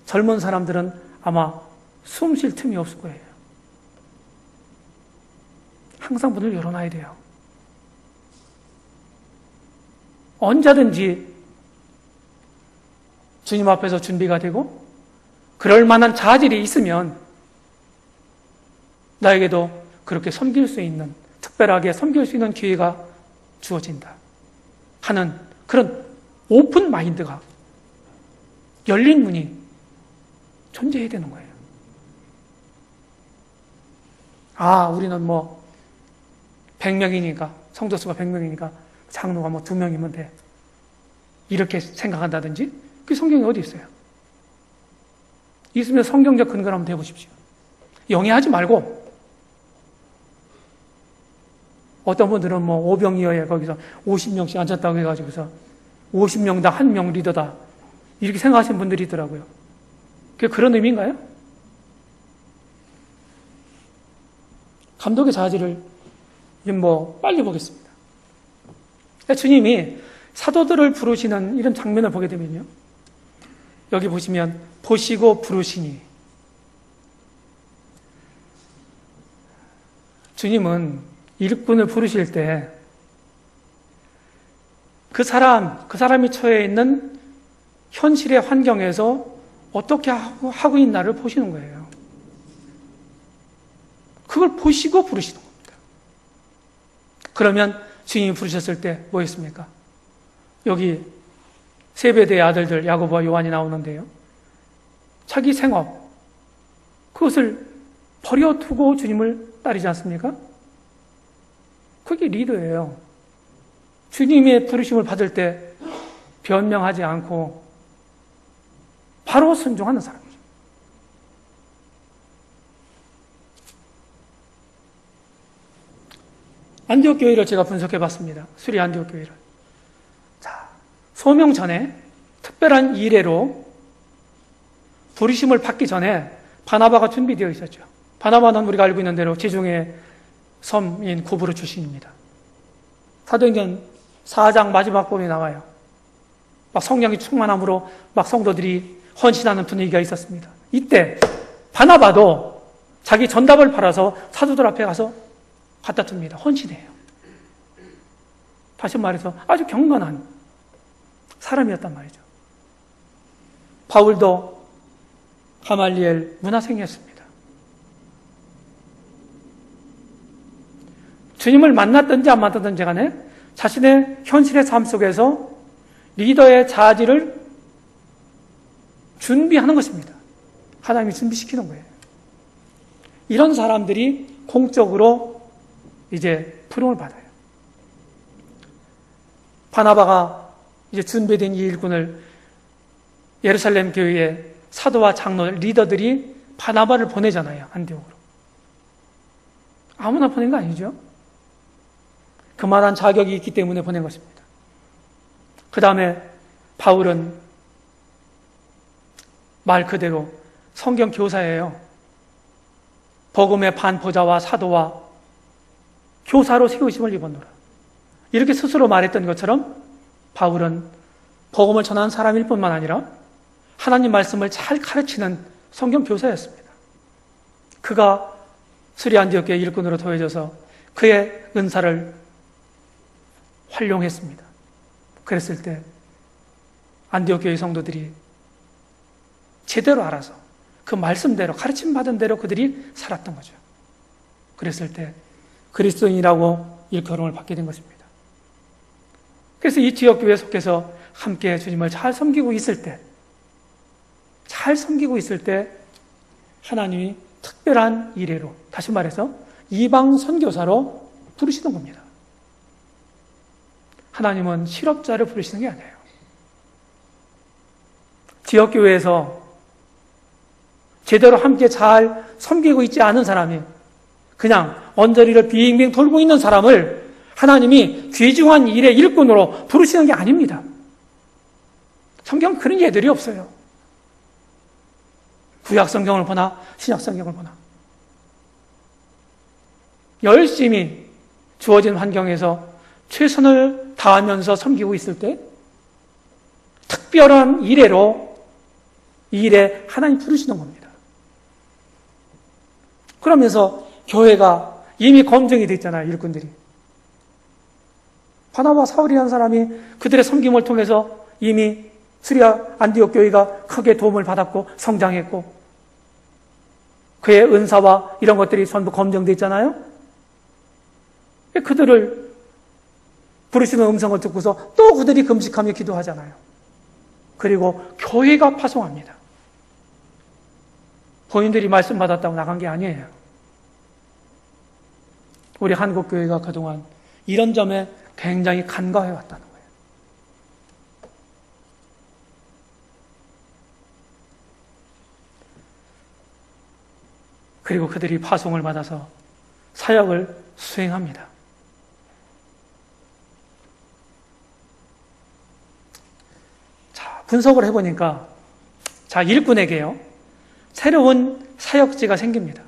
젊은 사람들은 아마 숨 쉴 틈이 없을 거예요. 항상 문을 열어놔야 돼요. 언제든지 주님 앞에서 준비가 되고 그럴 만한 자질이 있으면 나에게도 그렇게 섬길 수 있는, 특별하게 섬길 수 있는 기회가 주어진다 하는 그런 오픈 마인드가, 열린 문이 존재해야 되는 거예요. 우리는 100명이니까, 성도수가 100명이니까 장로가 2명이면 돼. 이렇게 생각한다든지, 그게 성경에 어디 있어요? 있으면 성경적 근거를 한번 대보십시오. 영위하지 말고, 어떤 분들은 오병이어에 거기서 50명씩 앉았다고 해가지고서 50명당 1명 리더다, 이렇게 생각하시는 분들이 있더라고요. 그게 그런 의미인가요? 감독의 자질을 빨리 보겠습니다. 주님이 사도들을 부르시는 이런 장면을 보게 되면요, 여기 보시면 보시고 부르시니, 주님은 일꾼을 부르실 때 그 사람이 처해 있는 현실의 환경에서 어떻게 하고 있나를 보시는 거예요. 그걸 보시고 부르시는 겁니다. 그러면 주님이 부르셨을 때 뭐였습니까? 여기 세베대의 아들들 야고보와 요한이 나오는데요, 자기 생업, 그것을 버려두고 주님을 따르지 않습니까? 그게 리더예요. 주님의 부르심을 받을 때 변명하지 않고 바로 순종하는 사람이죠. 안디옥 교회를 제가 분석해 봤습니다. 수리 안디옥 교회를. 자, 소명 전에 특별한 이례로 부르심을 받기 전에 바나바가 준비되어 있었죠. 바나바는 우리가 알고 있는 대로 지중해 섬인 구브로 출신입니다. 사도행전 4장 마지막 부분에 나와요. 막 성령이 충만함으로 막 성도들이 헌신하는 분위기가 있었습니다. 이때 바나바도 자기 전답을 팔아서 사도들 앞에 가서 갖다 둡니다. 헌신해요. 다시 말해서 아주 경건한 사람이었단 말이죠. 바울도 가말리엘 문화생이었습니다. 주님을 만났든지 안 만났든지 간에 자신의 현실의 삶 속에서 리더의 자질을 준비하는 것입니다. 하나님이 준비시키는 거예요. 이런 사람들이 공적으로 이제 부름을 받아요. 바나바가 이제 준비된 이 일꾼을 예루살렘 교회의 사도와 장로, 리더들이 바나바를 보내잖아요. 안디옥으로. 아무나 보낸 거 아니죠. 그만한 자격이 있기 때문에 보낸 것입니다. 그 다음에 바울은 말 그대로 성경 교사예요. 복음의 반포자와 사도와 교사로 세우심을 입었노라. 이렇게 스스로 말했던 것처럼 바울은 복음을 전하는 사람일 뿐만 아니라 하나님 말씀을 잘 가르치는 성경 교사였습니다. 그가 수리 안디옥 교회 일꾼으로 도와줘서 그의 은사를 활용했습니다. 그랬을 때 안디옥 교회 성도들이 제대로 알아서 그 말씀대로 가르침 받은 대로 그들이 살았던 거죠. 그랬을 때 그리스도인이라고 일컬음을 받게 된 것입니다. 그래서 이 지역 교회에 속해서 함께 주님을 잘 섬기고 있을 때 하나님이 특별한 이례로, 다시 말해서 이방 선교사로 부르시는 겁니다. 하나님은 실업자를 부르시는 게 아니에요. 지역 교회에서 제대로 함께 잘 섬기고 있지 않은 사람이 그냥 언저리를 빙빙 돌고 있는 사람을 하나님이 귀중한 일의 일꾼으로 부르시는 게 아닙니다. 성경 그런 예들이 없어요. 구약 성경을 보나 신약 성경을 보나 열심히 주어진 환경에서 최선을 다하면서 섬기고 있을 때 특별한 이례로 이 일에 하나님 부르시는 겁니다. 그러면서 교회가 이미 검증이 됐잖아요. 일꾼들이. 바나바 사울이라는 사람이 그들의 섬김을 통해서 이미 수리아 안디옥 교회가 크게 도움을 받았고 성장했고 그의 은사와 이런 것들이 전부 검증됐잖아요. 그들을 부르시는 음성을 듣고서 또 그들이 금식하며 기도하잖아요. 그리고 교회가 파송합니다. 본인들이 말씀 받았다고 나간 게 아니에요. 우리 한국교회가 그동안 이런 점에 굉장히 간과해 왔다는 거예요. 그리고 그들이 파송을 받아서 사역을 수행합니다. 자, 분석을 해보니까 일꾼에게요 새로운 사역지가 생깁니다.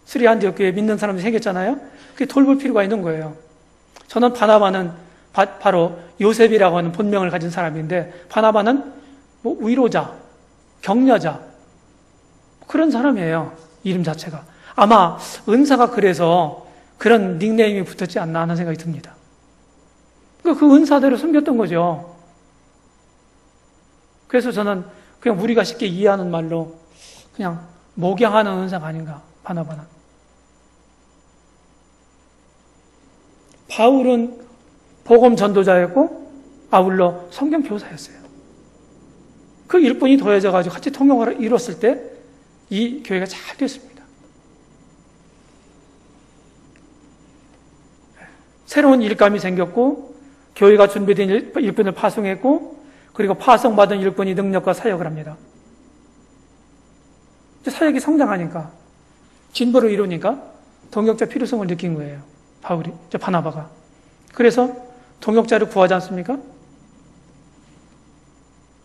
수리 안디옥 교회에 믿는 사람들이 생겼잖아요. 그게 돌볼 필요가 있는 거예요. 저는 바나바는 바로 요셉이라고 하는 본명을 가진 사람인데 바나바는 위로자, 격려자 그런 사람이에요. 이름 자체가. 아마 은사가 그래서 그런 닉네임이 붙었지 않나 하는 생각이 듭니다. 그 은사대로 숨겼던 거죠. 그래서 저는 그냥 우리가 쉽게 이해하는 말로 그냥 목양하는 은사가 아닌가, 바나바는. 바울은 복음 전도자였고 아울러 성경 교사였어요. 그 일꾼이 더해져가지고 같이 통역을 이뤘을 때 이 교회가 잘 됐습니다. 새로운 일감이 생겼고 교회가 준비된 일꾼을 파송했고 그리고 파송받은 일꾼이 능력과 사역을 합니다. 사역이 성장하니까 진보를 이루니까 동역자 필요성을 느낀 거예요. 바나바가. 그래서 동역자를 구하지 않습니까?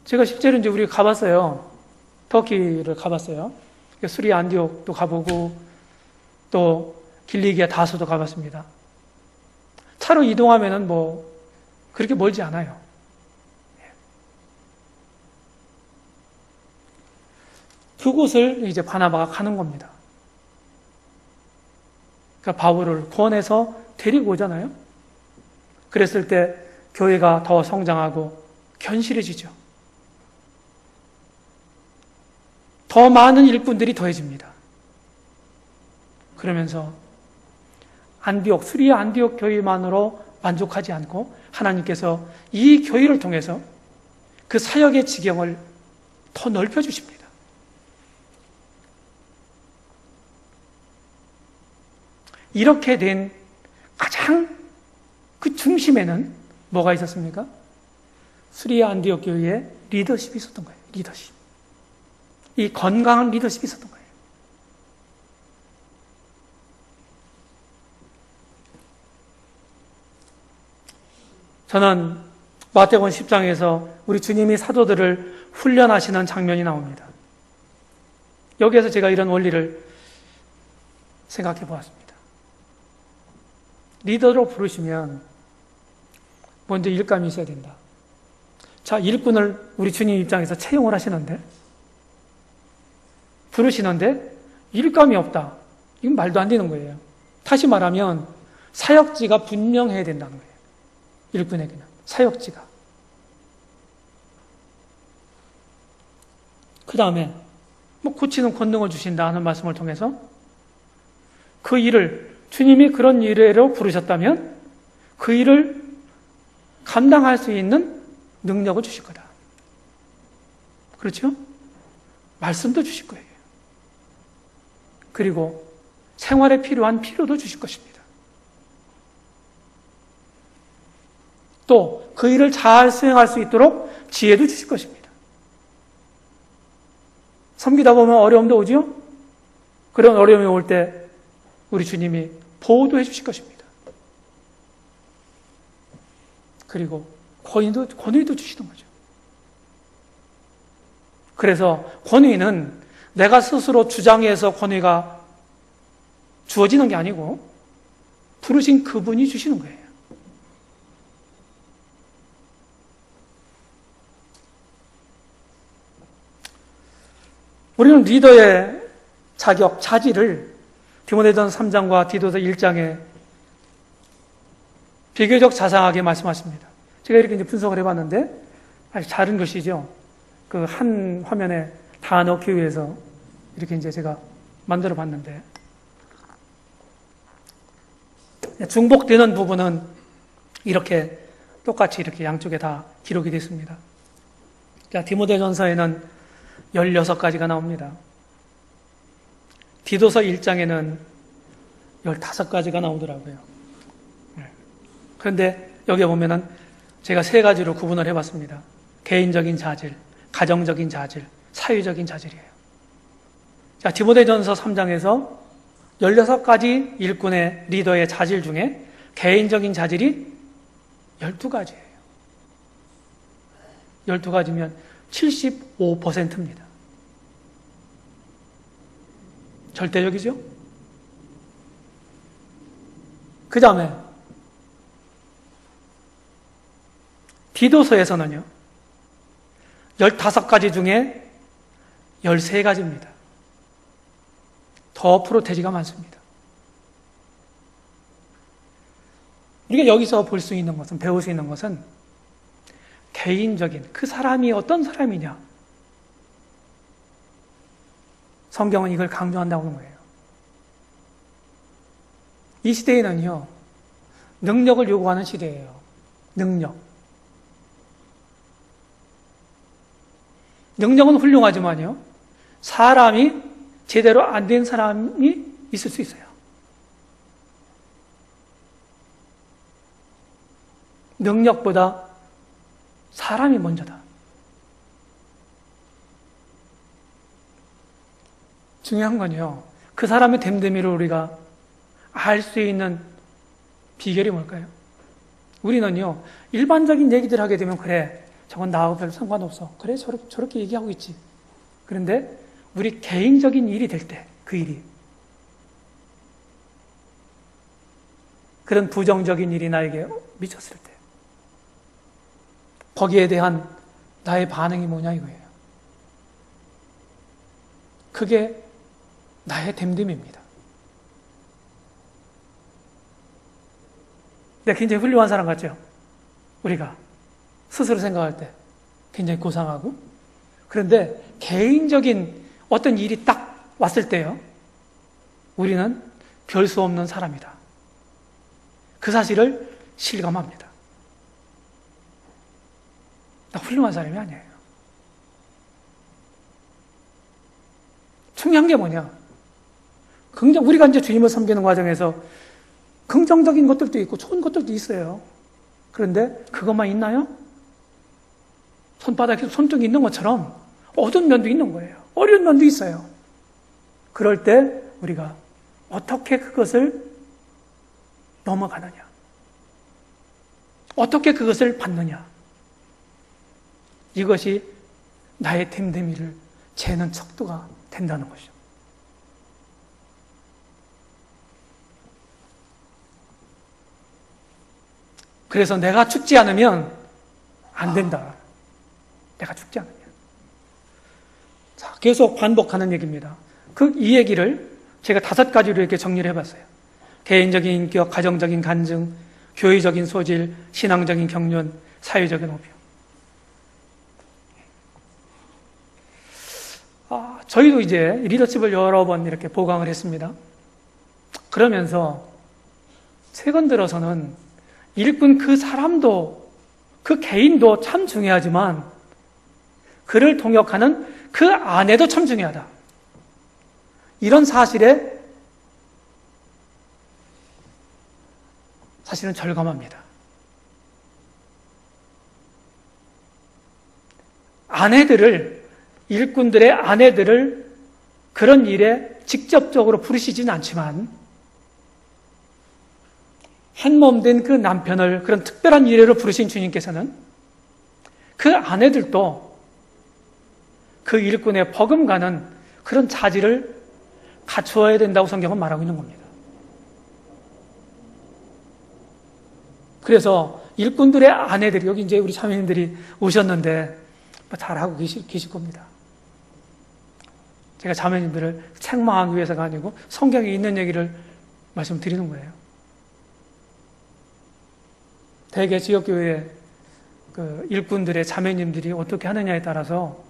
제가 실제로 이제 우리 가봤어요. 터키를 가봤어요. 수리아 안디옥도 가보고 또 길리기아 다소도 가봤습니다. 차로 이동하면은 뭐 그렇게 멀지 않아요. 그곳을 이제 바나바가 가는 겁니다. 그러니까 바울을 구원해서 데리고 오잖아요. 그랬을 때 교회가 더 성장하고 견실해지죠. 더 많은 일꾼들이 더해집니다. 그러면서 수리아 안디옥 교회만으로 만족하지 않고 하나님께서 이 교회를 통해서 그 사역의 지경을 더 넓혀주십니다. 이렇게 된 가장 그 중심에는 뭐가 있었습니까? 수리아 안디옥 교회에 리더십이 있었던 거예요. 리더십. 이 건강한 리더십이 있었던 거예요. 저는 마태복음 10장에서 우리 주님이 사도들을 훈련하시는 장면이 나옵니다. 여기에서 제가 이런 원리를 생각해 보았습니다. 리더로 부르시면 먼저 일감이 있어야 된다. 자, 일꾼을 우리 주님 입장에서 채용을 하시는데 부르시는데 일감이 없다. 이건 말도 안 되는 거예요. 다시 말하면 사역지가 분명해야 된다는 거예요. 일꾼에게는 사역지가. 그 다음에 고치는 권능을 주신다 하는 말씀을 통해서 그 일을 주님이 그런 일로 부르셨다면 그 일을 감당할 수 있는 능력을 주실 거다. 그렇죠? 말씀도 주실 거예요. 그리고 생활에 필요한 필요도 주실 것입니다. 또 그 일을 잘 수행할 수 있도록 지혜도 주실 것입니다. 섬기다 보면 어려움도 오죠? 그런 어려움이 올 때 우리 주님이 보호도 해주실 것입니다. 그리고 권위도 주시는 거죠. 그래서 권위는 내가 스스로 주장해서 권위가 주어지는 게 아니고 부르신 그분이 주시는 거예요. 우리는 리더의 자격, 자질을 디모데전서 3장과 디도서 1장에 비교적 자상하게 말씀하십니다. 제가 이렇게 이제 분석을 해봤는데 아주 다른 것이죠. 그 한 화면에 다 넣기 위해서 이렇게 이제 제가 만들어 봤는데 중복되는 부분은 이렇게 똑같이 이렇게 양쪽에 다 기록이 됐습니다. 자, 디모데전서에는 16가지가 나옵니다. 디도서 1장에는 15가지가 나오더라고요. 그런데 여기 보면은 제가 3가지로 구분을 해봤습니다. 개인적인 자질, 가정적인 자질, 사회적인 자질이에요. 자, 디모데전서 3장에서 16가지 일꾼의 리더의 자질 중에 개인적인 자질이 12가지예요. 12가지면 75%입니다. 절대적이죠? 그 다음에 디도서에서는요 15가지 중에 13가지입니다. 더 프로테지가 많습니다. 우리가 여기서 볼 수 있는 것은, 배울 수 있는 것은 개인적인 그 사람이 어떤 사람이냐, 성경은 이걸 강조한다고 하는 거예요. 이 시대에는요 능력을 요구하는 시대예요. 능력은 훌륭하지만요 사람이 제대로 안 된 사람이 있을 수 있어요. 능력보다 사람이 먼저다. 중요한 건요, 그 사람의 됨됨이를 우리가 알 수 있는 비결이 뭘까요? 우리는요, 일반적인 얘기들 하게 되면, 그래, 저건 나하고 별 상관없어. 그래, 저렇게 얘기하고 있지. 그런데 우리 개인적인 일이 될 때, 그 일이, 그런 부정적인 일이 나에게 미쳤을 때, 거기에 대한 나의 반응이 뭐냐 이거예요. 그게 나의 됨됨입니다. 내가 굉장히 훌륭한 사람 같죠? 우리가 스스로 생각할 때 굉장히 고상하고, 그런데 개인적인 어떤 일이 딱 왔을 때요, 우리는 별 수 없는 사람이다. 그 사실을 실감합니다. 나 훌륭한 사람이 아니에요. 중요한 게 뭐냐? 우리가 이제 주님을 섬기는 과정에서 긍정적인 것들도 있고 좋은 것들도 있어요. 그런데 그것만 있나요? 손바닥에 손등이 있는 것처럼 어두운 면도 있는 거예요. 어려운 면도 있어요. 그럴 때 우리가 어떻게 그것을 넘어가느냐? 어떻게 그것을 받느냐? 이것이 나의 됨됨이를 재는 척도가 된다는 것이죠. 그래서 내가 죽지 않으면 안 된다. 내가 죽지 않으면. 자, 계속 반복하는 얘기입니다. 이 얘기를 제가 5가지로 이렇게 정리를 해봤어요. 개인적인 인격, 가정적인 간증, 교회적인 소질, 신앙적인 경륜, 사회적인 오병. 저희도 이제 리더십을 여러 번 이렇게 보강을 했습니다. 그러면서 최근 들어서는 일꾼 그 사람도, 그 개인도 참 중요하지만 그를 통역하는 그 아내도 참 중요하다. 이런 사실에 사실은 절감합니다. 일꾼들의 아내들을 그런 일에 직접적으로 부르시지는 않지만 한몸 된 그 남편을 그런 특별한 일회로 부르신 주님께서는 그 아내들도 그 일꾼의 버금가는 그런 자질을 갖추어야 된다고 성경은 말하고 있는 겁니다. 그래서 일꾼들의 아내들이, 여기 이제 우리 자매님들이 오셨는데 잘하고 계실 겁니다. 제가 자매님들을 책망하기 위해서가 아니고 성경에 있는 얘기를 말씀드리는 거예요. 대개 지역교회 그 일꾼들의 자매님들이 어떻게 하느냐에 따라서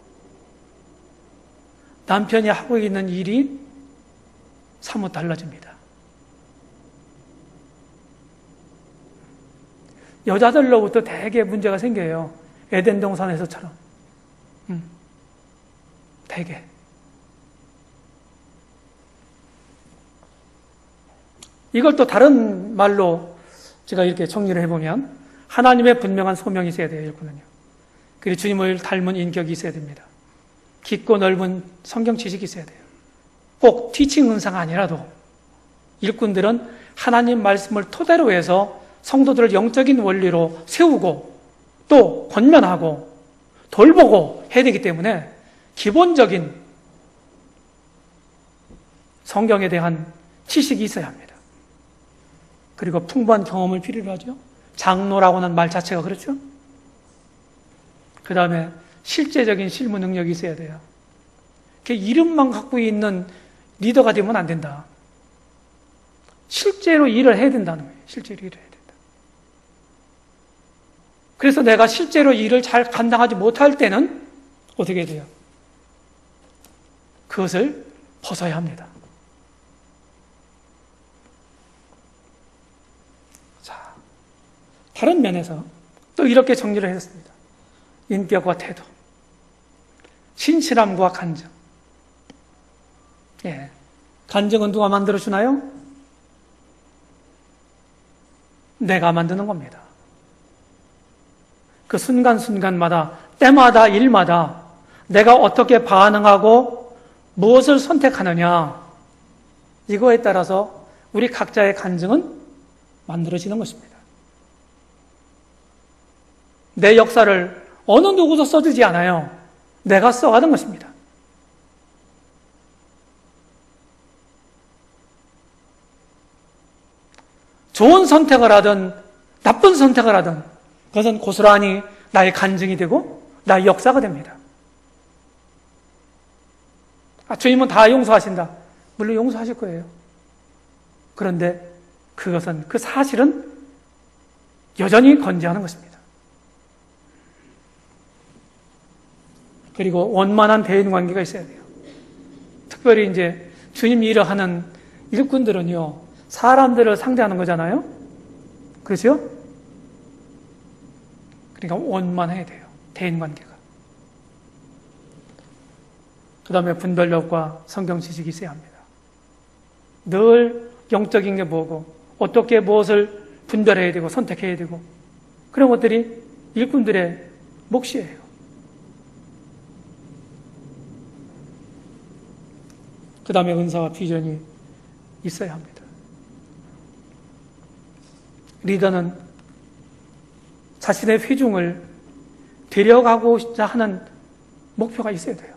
남편이 하고 있는 일이 사뭇 달라집니다. 여자들로부터 대개 문제가 생겨요. 에덴 동산에서처럼. 대개. 이걸 또 다른 말로 제가 이렇게 정리를 해보면 하나님의 분명한 소명이 있어야 돼요, 일꾼은요. 그리고 주님을 닮은 인격이 있어야 됩니다. 깊고 넓은 성경 지식이 있어야 돼요. 꼭 티칭 은사가 아니라도 일꾼들은 하나님 말씀을 토대로 해서 성도들을 영적인 원리로 세우고 또 권면하고 돌보고 해야 되기 때문에 기본적인 성경에 대한 지식이 있어야 합니다. 그리고 풍부한 경험을 필요로 하죠. 장로라고 하는 말 자체가 그렇죠. 그 다음에 실제적인 실무 능력이 있어야 돼요. 이름만 갖고 있는 리더가 되면 안 된다. 실제로 일을 해야 된다는 거예요. 실제로 일을 해야 된다. 그래서 내가 실제로 일을 잘 감당하지 못할 때는 어떻게 해야 돼요? 그것을 벗어야 합니다. 자, 다른 면에서 또 이렇게 정리를 했습니다. 인격과 태도, 신실함과 간증. 예, 간증은 누가 만들어주나요? 내가 만드는 겁니다. 그 순간순간마다, 때마다, 일마다 내가 어떻게 반응하고 무엇을 선택하느냐, 이거에 따라서 우리 각자의 간증은 만들어지는 것입니다. 내 역사를 어느 누구도 써주지 않아요. 내가 써가는 것입니다. 좋은 선택을 하든 나쁜 선택을 하든 그것은 고스란히 나의 간증이 되고 나의 역사가 됩니다. 주님은 다 용서하신다. 물론 용서하실 거예요. 그런데 그것은, 그 사실은 여전히 건재하는 것입니다. 그리고 원만한 대인 관계가 있어야 돼요. 특별히 이제 주님 일을 하는 일꾼들은요, 사람들을 상대하는 거잖아요? 그렇죠? 그러니까 원만해야 돼요. 대인 관계가. 그 다음에 분별력과 성경 지식이 있어야 합니다. 늘 영적인 게 뭐고, 어떻게 무엇을 분별해야 되고, 선택해야 되고, 그런 것들이 일꾼들의 몫이에요. 그 다음에 은사와 비전이 있어야 합니다. 리더는 자신의 회중을 데려가고자 하는 목표가 있어야 돼요.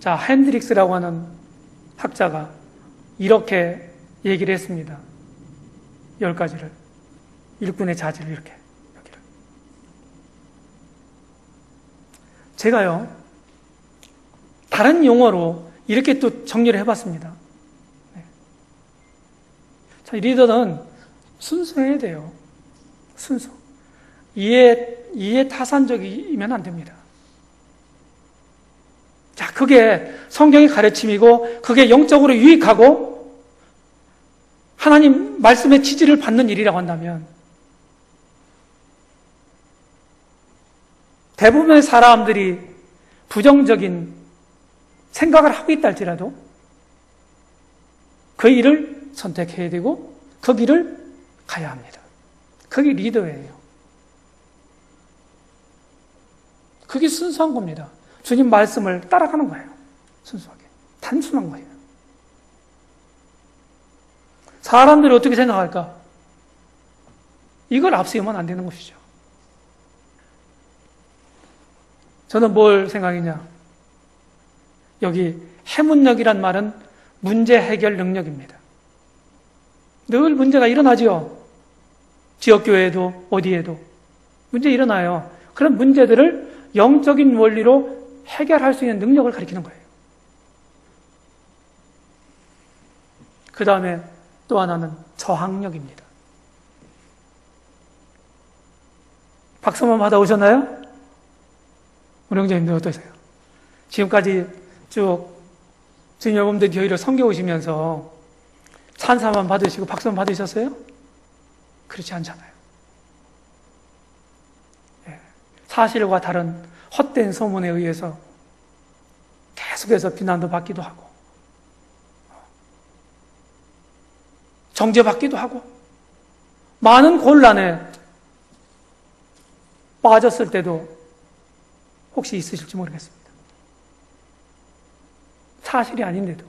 자, 핸드릭스라고 하는 학자가 이렇게 얘기를 했습니다. 10가지를. 일꾼의 자질을 이렇게. 여기를. 제가요, 다른 용어로 이렇게 또 정리를 해봤습니다. 네. 자, 리더는 순수해야 돼요. 순수. 이해 타산적이면 안 됩니다. 자, 그게 성경의 가르침이고, 그게 영적으로 유익하고, 하나님 말씀의 지지를 받는 일이라고 한다면, 대부분의 사람들이 부정적인 생각을 하고 있다 할지라도, 그 일을 선택해야 되고, 그 길을 가야 합니다. 그게 리더예요. 그게 순수한 겁니다. 주님 말씀을 따라가는 거예요. 순수하게. 단순한 거예요. 사람들이 어떻게 생각할까? 이걸 앞세우면 안 되는 것이죠. 저는 뭘 생각했냐? 여기 해문력이란 말은 문제 해결 능력입니다. 늘 문제가 일어나지요. 지역교회에도 어디에도 문제 일어나요. 그런 문제들을 영적인 원리로 해결할 수 있는 능력을 가리키는 거예요. 그 다음에 또 하나는 저항력입니다. 박수 한번 받아오셨나요? 우리 형제님들 어떠세요? 지금까지 쭉 주님 여러분들 교회를 섬겨오시면서 찬사만 받으시고 박수만 받으셨어요? 그렇지 않잖아요. 사실과 다른 헛된 소문에 의해서 계속해서 비난도 받기도 하고 정죄받기도 하고 많은 곤란에 빠졌을 때도 혹시 있으실지 모르겠습니다. 사실이 아닌데도.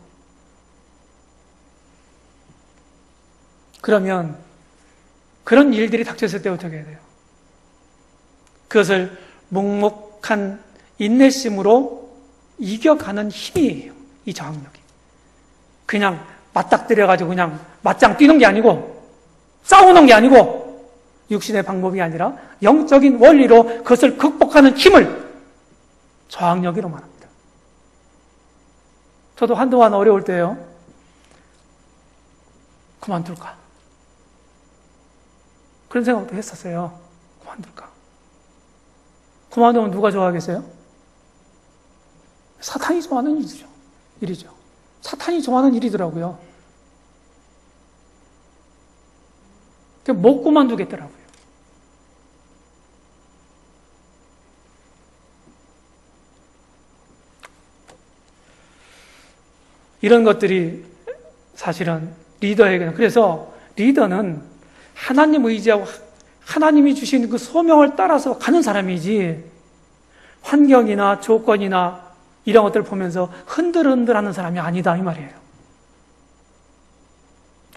그러면 그런 일들이 닥쳤을 때 어떻게 해야 돼요? 그것을 묵묵한 인내심으로 이겨가는 힘이에요. 이 저항력이. 그냥 맞닥뜨려가지고 그냥 맞짱 뛰는 게 아니고 싸우는 게 아니고 육신의 방법이 아니라 영적인 원리로 그것을 극복하는 힘을 저항력이로 말합니다. 저도 한동안 어려울 때요. 그만둘까? 그런 생각도 했었어요. 그만둘까? 그만두면 누가 좋아하겠어요? 사탄이 좋아하는 일이죠. 사탄이 좋아하는 일이더라고요. 못 그만두겠더라고요. 이런 것들이 사실은 리더에게는. 그래서 리더는 하나님 의지하고 하나님이 주신 그 소명을 따라서 가는 사람이지, 환경이나 조건이나 이런 것들을 보면서 흔들흔들하는 사람이 아니다 이 말이에요.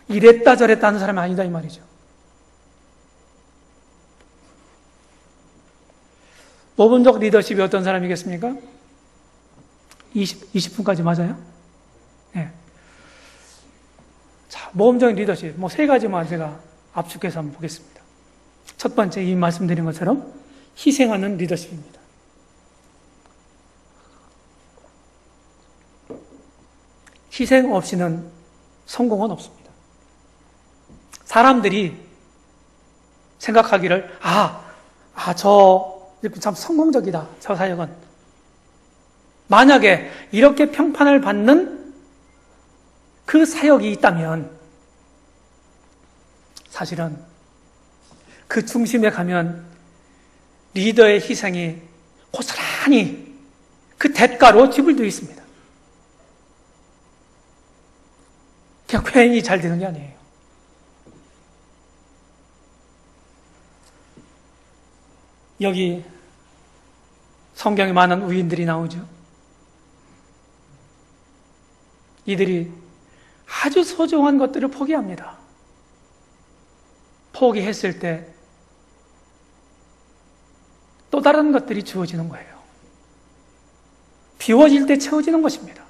이랬다 저랬다 하는 사람이 아니다 이 말이죠. 5분적 리더십이 어떤 사람이겠습니까? 20분까지 맞아요? 네. 자, 모험적인 리더십. 뭐 세 가지만 제가 압축해서 한번 보겠습니다. 첫 번째, 이 말씀드린 것처럼 희생하는 리더십입니다. 희생 없이는 성공은 없습니다. 사람들이 생각하기를, 저 참 성공적이다, 저 사역은. 만약에 이렇게 평판을 받는 그 사역이 있다면, 사실은 그 중심에 가면 리더의 희생이 고스란히 그 대가로 지불되어 있습니다. 그냥 괜히 잘 되는 게 아니에요. 여기 성경에 많은 우인들이 나오죠. 이들이 아주 소중한 것들을 포기합니다. 포기했을 때 또 다른 것들이 주어지는 거예요. 비워질 때 채워지는 것입니다.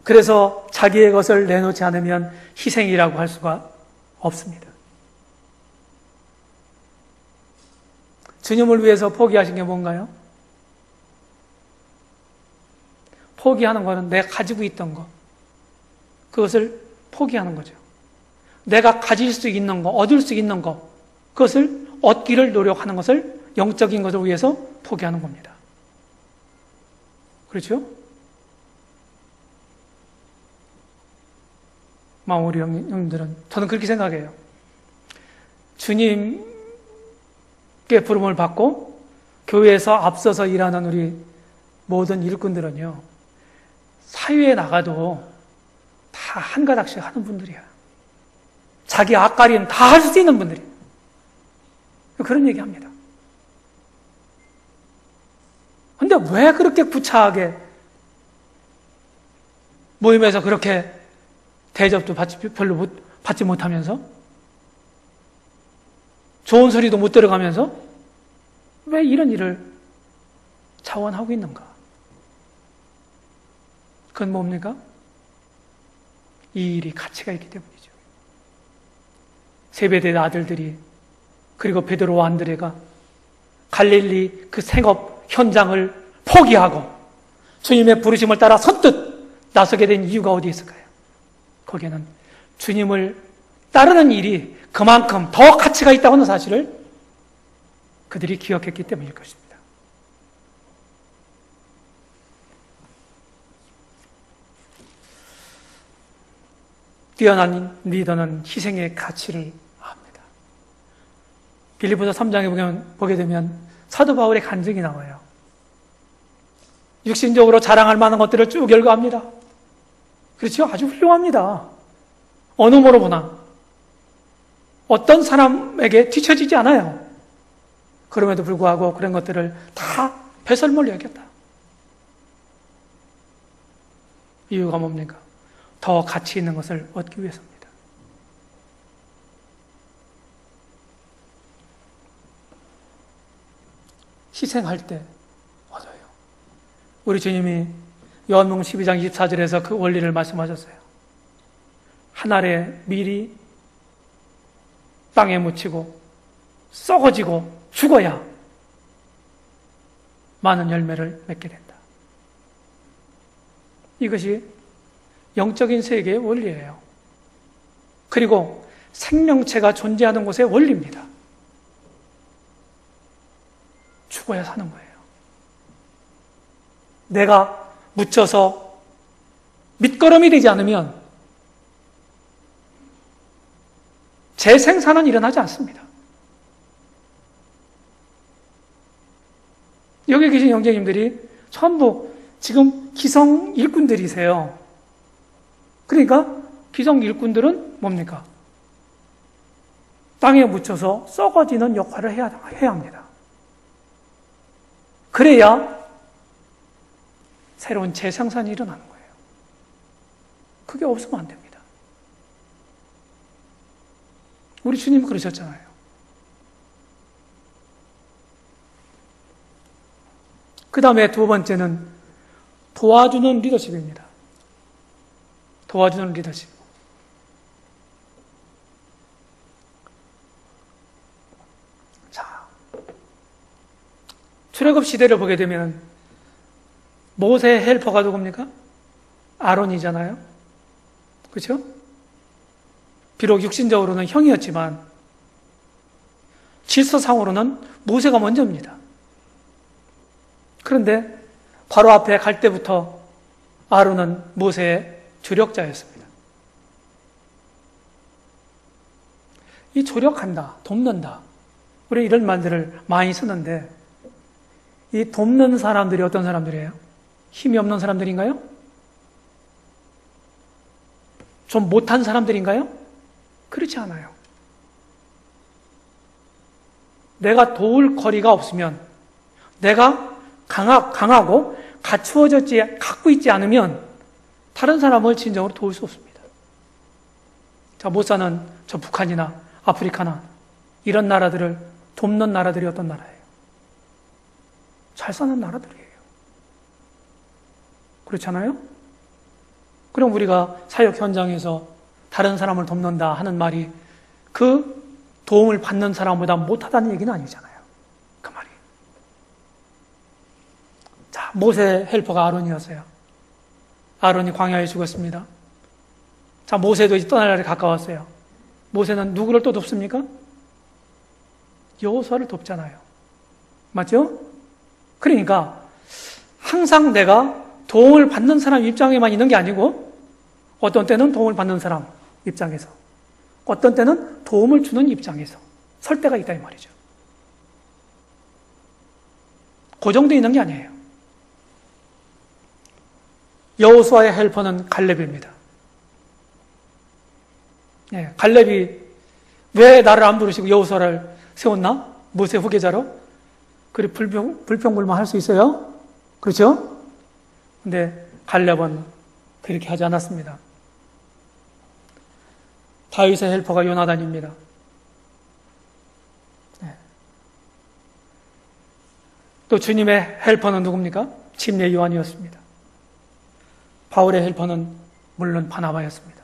그래서 자기의 것을 내놓지 않으면 희생이라고 할 수가 없습니다. 주님을 위해서 포기하신 게 뭔가요? 포기하는 것은 내가 가지고 있던 것, 그것을 포기하는 거죠. 내가 가질 수 있는 것, 얻을 수 있는 것, 그것을 얻기를 노력하는 것을, 영적인 것을 위해서 포기하는 겁니다. 그렇죠? 우리 형님들은, 저는 그렇게 생각해요. 주님께 부름을 받고 교회에서 앞서서 일하는 우리 모든 일꾼들은요, 사회에 나가도 다 한 가닥씩 하는 분들이야. 자기 앞가림 다 할 수 있는 분들이에요. 그런 얘기 합니다. 근데 왜 그렇게 구차하게 모임에서 그렇게 대접도 별로 받지 못하면서, 좋은 소리도 못 들어가면서 왜 이런 일을 자원하고 있는가? 그건 뭡니까? 이 일이 가치가 있기 때문이죠. 세베대의 아들들이, 그리고 베드로와 안드레가 갈릴리 그 생업 현장을 포기하고 주님의 부르심을 따라 선뜻 나서게 된 이유가 어디에 있을까요? 거기에는 주님을 따르는 일이 그만큼 더 가치가 있다고 하는 사실을 그들이 기억했기 때문일 것입니다. 뛰어난 리더는 희생의 가치를 압니다. 빌립보서 3장에 보게 되면 사도 바울의 간증이 나와요. 육신적으로 자랑할 만한 것들을 쭉 열거합니다. 그렇죠? 아주 훌륭합니다. 어느 모로 보나 어떤 사람에게 뒤처지지 않아요. 그럼에도 불구하고 그런 것들을 다 배설물로 여겼다. 이유가 뭡니까? 더 가치 있는 것을 얻기 위해서입니다. 희생할 때 얻어요. 우리 주님이 요한복음 12장 24절에서 그 원리를 말씀하셨어요. 한 알의 밀이 땅에 묻히고 썩어지고 죽어야 많은 열매를 맺게 된다. 이것이 영적인 세계의 원리예요. 그리고 생명체가 존재하는 곳의 원리입니다. 죽어야 사는 거예요. 내가 묻혀서 밑거름이 되지 않으면 재생산은 일어나지 않습니다. 여기 계신 형제님들이 전부 지금 기성 일꾼들이세요. 그러니까 기성 일꾼들은 뭡니까? 땅에 묻혀서 썩어지는 역할을 해야 합니다. 그래야 새로운 재생산이 일어나는 거예요. 그게 없으면 안 됩니다. 우리 주님 그러셨잖아요. 그 다음에 두 번째는 도와주는 리더십입니다. 도와주는 리더십. 자, 출애굽 시대를 보게 되면 모세의 헬퍼가 누굽니까? 아론이잖아요. 그렇죠? 비록 육신적으로는 형이었지만 질서상으로는 모세가 먼저입니다. 그런데 바로 앞에 갈 때부터 아론은 모세의 조력자였습니다. 이 조력한다, 돕는다. 우리 이런 말들을 많이 쓰는데 이 돕는 사람들이 어떤 사람들이에요? 힘이 없는 사람들인가요? 좀 못한 사람들인가요? 그렇지 않아요. 내가 도울 거리가 없으면, 내가 강하고 갖고 있지 않으면 다른 사람을 진정으로 도울 수 없습니다. 자, 못 사는 저 북한이나 아프리카나 이런 나라들을 돕는 나라들이 어떤 나라예요? 잘 사는 나라들이에요. 그렇잖아요? 그럼 우리가 사역 현장에서 다른 사람을 돕는다 하는 말이 그 도움을 받는 사람보다 못하다는 얘기는 아니잖아요. 그 말이. 자, 모세 헬퍼가 아론이었어요. 아론이 광야에 죽었습니다. 자, 모세도 이제 떠날 날이 가까웠어요. 모세는 누구를 또 돕습니까? 여호수아를 돕잖아요. 맞죠? 그러니까 항상 내가 도움을 받는 사람 입장에만 있는 게 아니고 어떤 때는 도움을 받는 사람 입장에서, 어떤 때는 도움을 주는 입장에서 설 때가 있다 이 말이죠. 고정되어 있는 게 아니에요. 여호수아의 헬퍼는 갈렙입니다. 예, 갈렙이 왜 나를 안 부르시고 여호수아를 세웠나? 모세 후계자로? 그리 불평불만할 수 있어요? 그렇죠? 근데 갈렙은 그렇게 하지 않았습니다. 다윗의 헬퍼가 요나단입니다. 네. 또 주님의 헬퍼는 누굽니까? 침례 요한이었습니다. 바울의 헬퍼는 물론 바나바였습니다.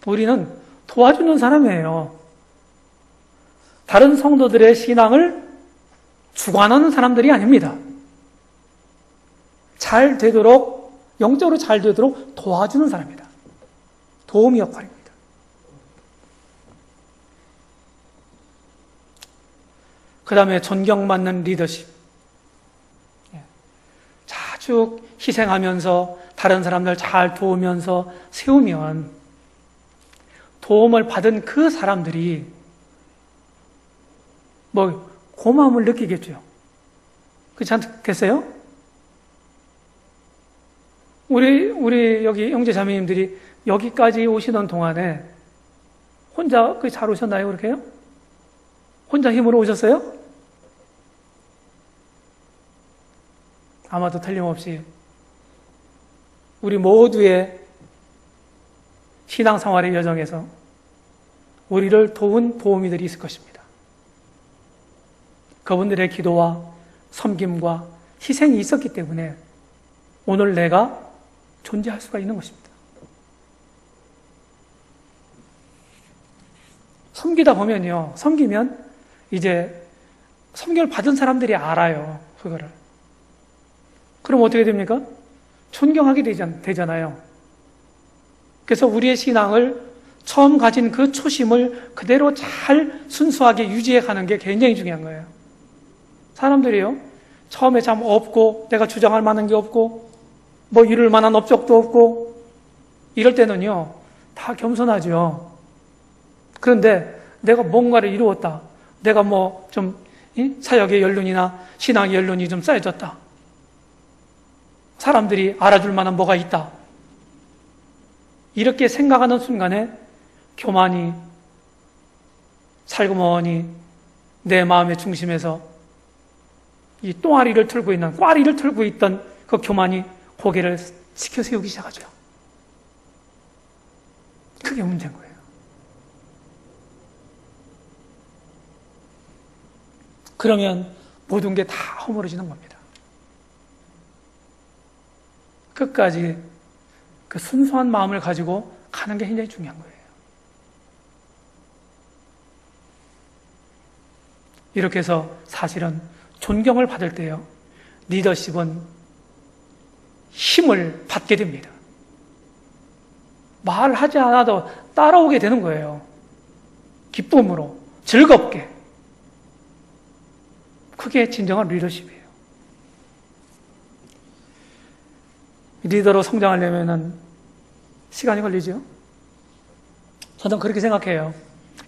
우리는 도와주는 사람이에요. 다른 성도들의 신앙을 주관하는 사람들이 아닙니다. 잘 되도록, 영적으로 잘 되도록 도와주는 사람입니다. 도움의 역할입니다. 그 다음에 존경받는 리더십. 자주 희생하면서 다른 사람들 잘 도우면서 세우면 도움을 받은 그 사람들이 고마움을 느끼겠죠. 그렇지 않겠어요? 우리 여기 형제 자매님들이 여기까지 오시던 동안에 혼자 잘 오셨나요? 그렇게요? 혼자 힘으로 오셨어요? 아마도 틀림없이 우리 모두의 신앙생활의 여정에서 우리를 도운 도우미들이 있을 것입니다. 그분들의 기도와 섬김과 희생이 있었기 때문에 오늘 내가 존재할 수가 있는 것입니다. 섬기다 보면요, 섬기면 이제 섬김을 받은 사람들이 알아요, 그거를. 그럼 어떻게 됩니까? 존경하게 되잖아요. 그래서 우리의 신앙을 처음 가진 그 초심을 그대로 잘 순수하게 유지해 가는 게 굉장히 중요한 거예요. 사람들이요, 처음에 참 없고 내가 주장할 만한 게 없고 이룰 만한 업적도 없고 이럴 때는요 다 겸손하죠. 그런데 내가 뭔가를 이루었다, 내가 좀 사역의 연륜이나 신앙의 연륜이 좀 쌓여졌다. 사람들이 알아줄 만한 뭐가 있다. 이렇게 생각하는 순간에 교만이 살구머니 내 마음의 중심에서 이 똥아리를 틀고 있는, 꽈리를 틀고 있던 그 교만이 고개를 치켜 세우기 시작하죠. 그게 문제인 거예요. 그러면 모든 게 다 허물어지는 겁니다. 끝까지 그 순수한 마음을 가지고 가는 게 굉장히 중요한 거예요. 이렇게 해서 사실은 존경을 받을 때요, 리더십은 힘을 받게 됩니다. 말하지 않아도 따라오게 되는 거예요. 기쁨으로, 즐겁게. 그게 진정한 리더십이에요. 리더로 성장하려면 시간이 걸리죠? 저는 그렇게 생각해요.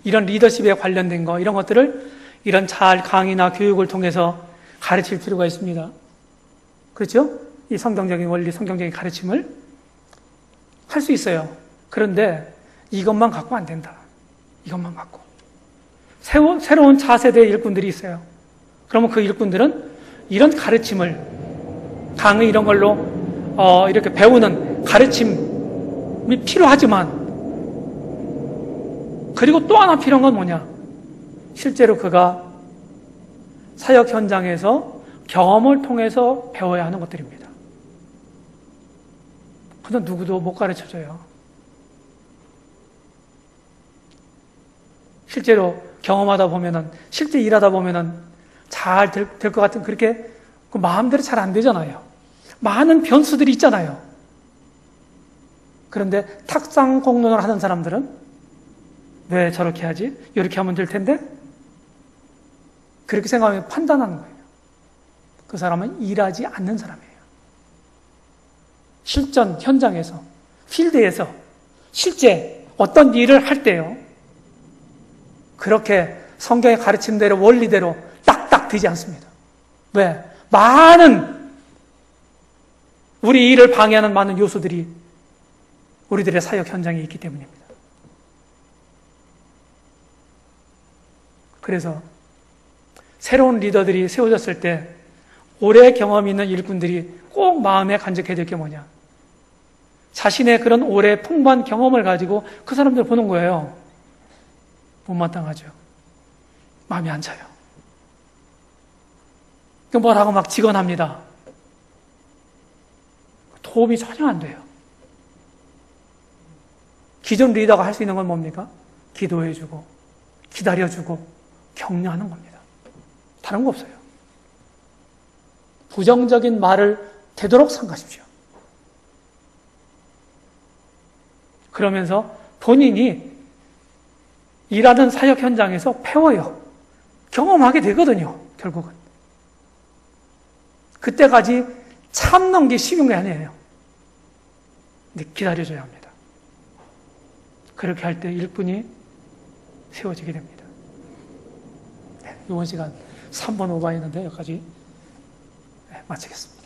이런 리더십에 관련된 거, 이런 것들을 이런 잘 강의나 교육을 통해서 가르칠 필요가 있습니다. 그렇죠? 이 성경적인 원리, 성경적인 가르침을 할 수 있어요. 그런데 이것만 갖고 안 된다. 이것만 갖고. 새로운 차세대의 일꾼들이 있어요. 그러면 그 일꾼들은 이런 가르침을, 강의 이런 걸로 이렇게 배우는 가르침이 필요하지만, 그리고 또 하나 필요한 건 뭐냐? 실제로 그가 사역 현장에서 경험을 통해서 배워야 하는 것들입니다. 그건 누구도 못 가르쳐줘요. 실제로 경험하다 보면은, 실제 일하다 보면은 잘 될 것 같은, 그렇게 그 마음대로 잘 안 되잖아요. 많은 변수들이 있잖아요. 그런데 탁상 공론을 하는 사람들은 왜 저렇게 하지? 이렇게 하면 될 텐데? 그렇게 생각하면 판단하는 거예요. 그 사람은 일하지 않는 사람이에요. 실전 현장에서, 필드에서 실제 어떤 일을 할 때요, 그렇게 성경의 가르침대로, 원리대로 딱딱 되지 않습니다. 왜? 많은 우리 일을 방해하는 많은 요소들이 우리들의 사역 현장에 있기 때문입니다. 그래서 새로운 리더들이 세워졌을 때 오래 경험이 있는 일꾼들이 꼭 마음에 간직해야 될 게 뭐냐? 자신의 그런 오래 풍부한 경험을 가지고 그 사람들 보는 거예요. 못마땅하죠. 마음이 안 차요. 뭐라고 막 직언합니다. 도움이 전혀 안 돼요. 기존 리더가 할 수 있는 건 뭡니까? 기도해주고, 기다려주고, 격려하는 겁니다. 다른 거 없어요. 부정적인 말을 되도록 삼가십시오. 그러면서 본인이 일하는 사역 현장에서 배워요. 경험하게 되거든요, 결국은. 그때까지 참는 게 쉬운 게 아니에요. 근데 기다려줘야 합니다. 그렇게 할 때 일꾼이 세워지게 됩니다. 네, 이번 시간 3번 오버했는데 여기까지 마치겠습니다.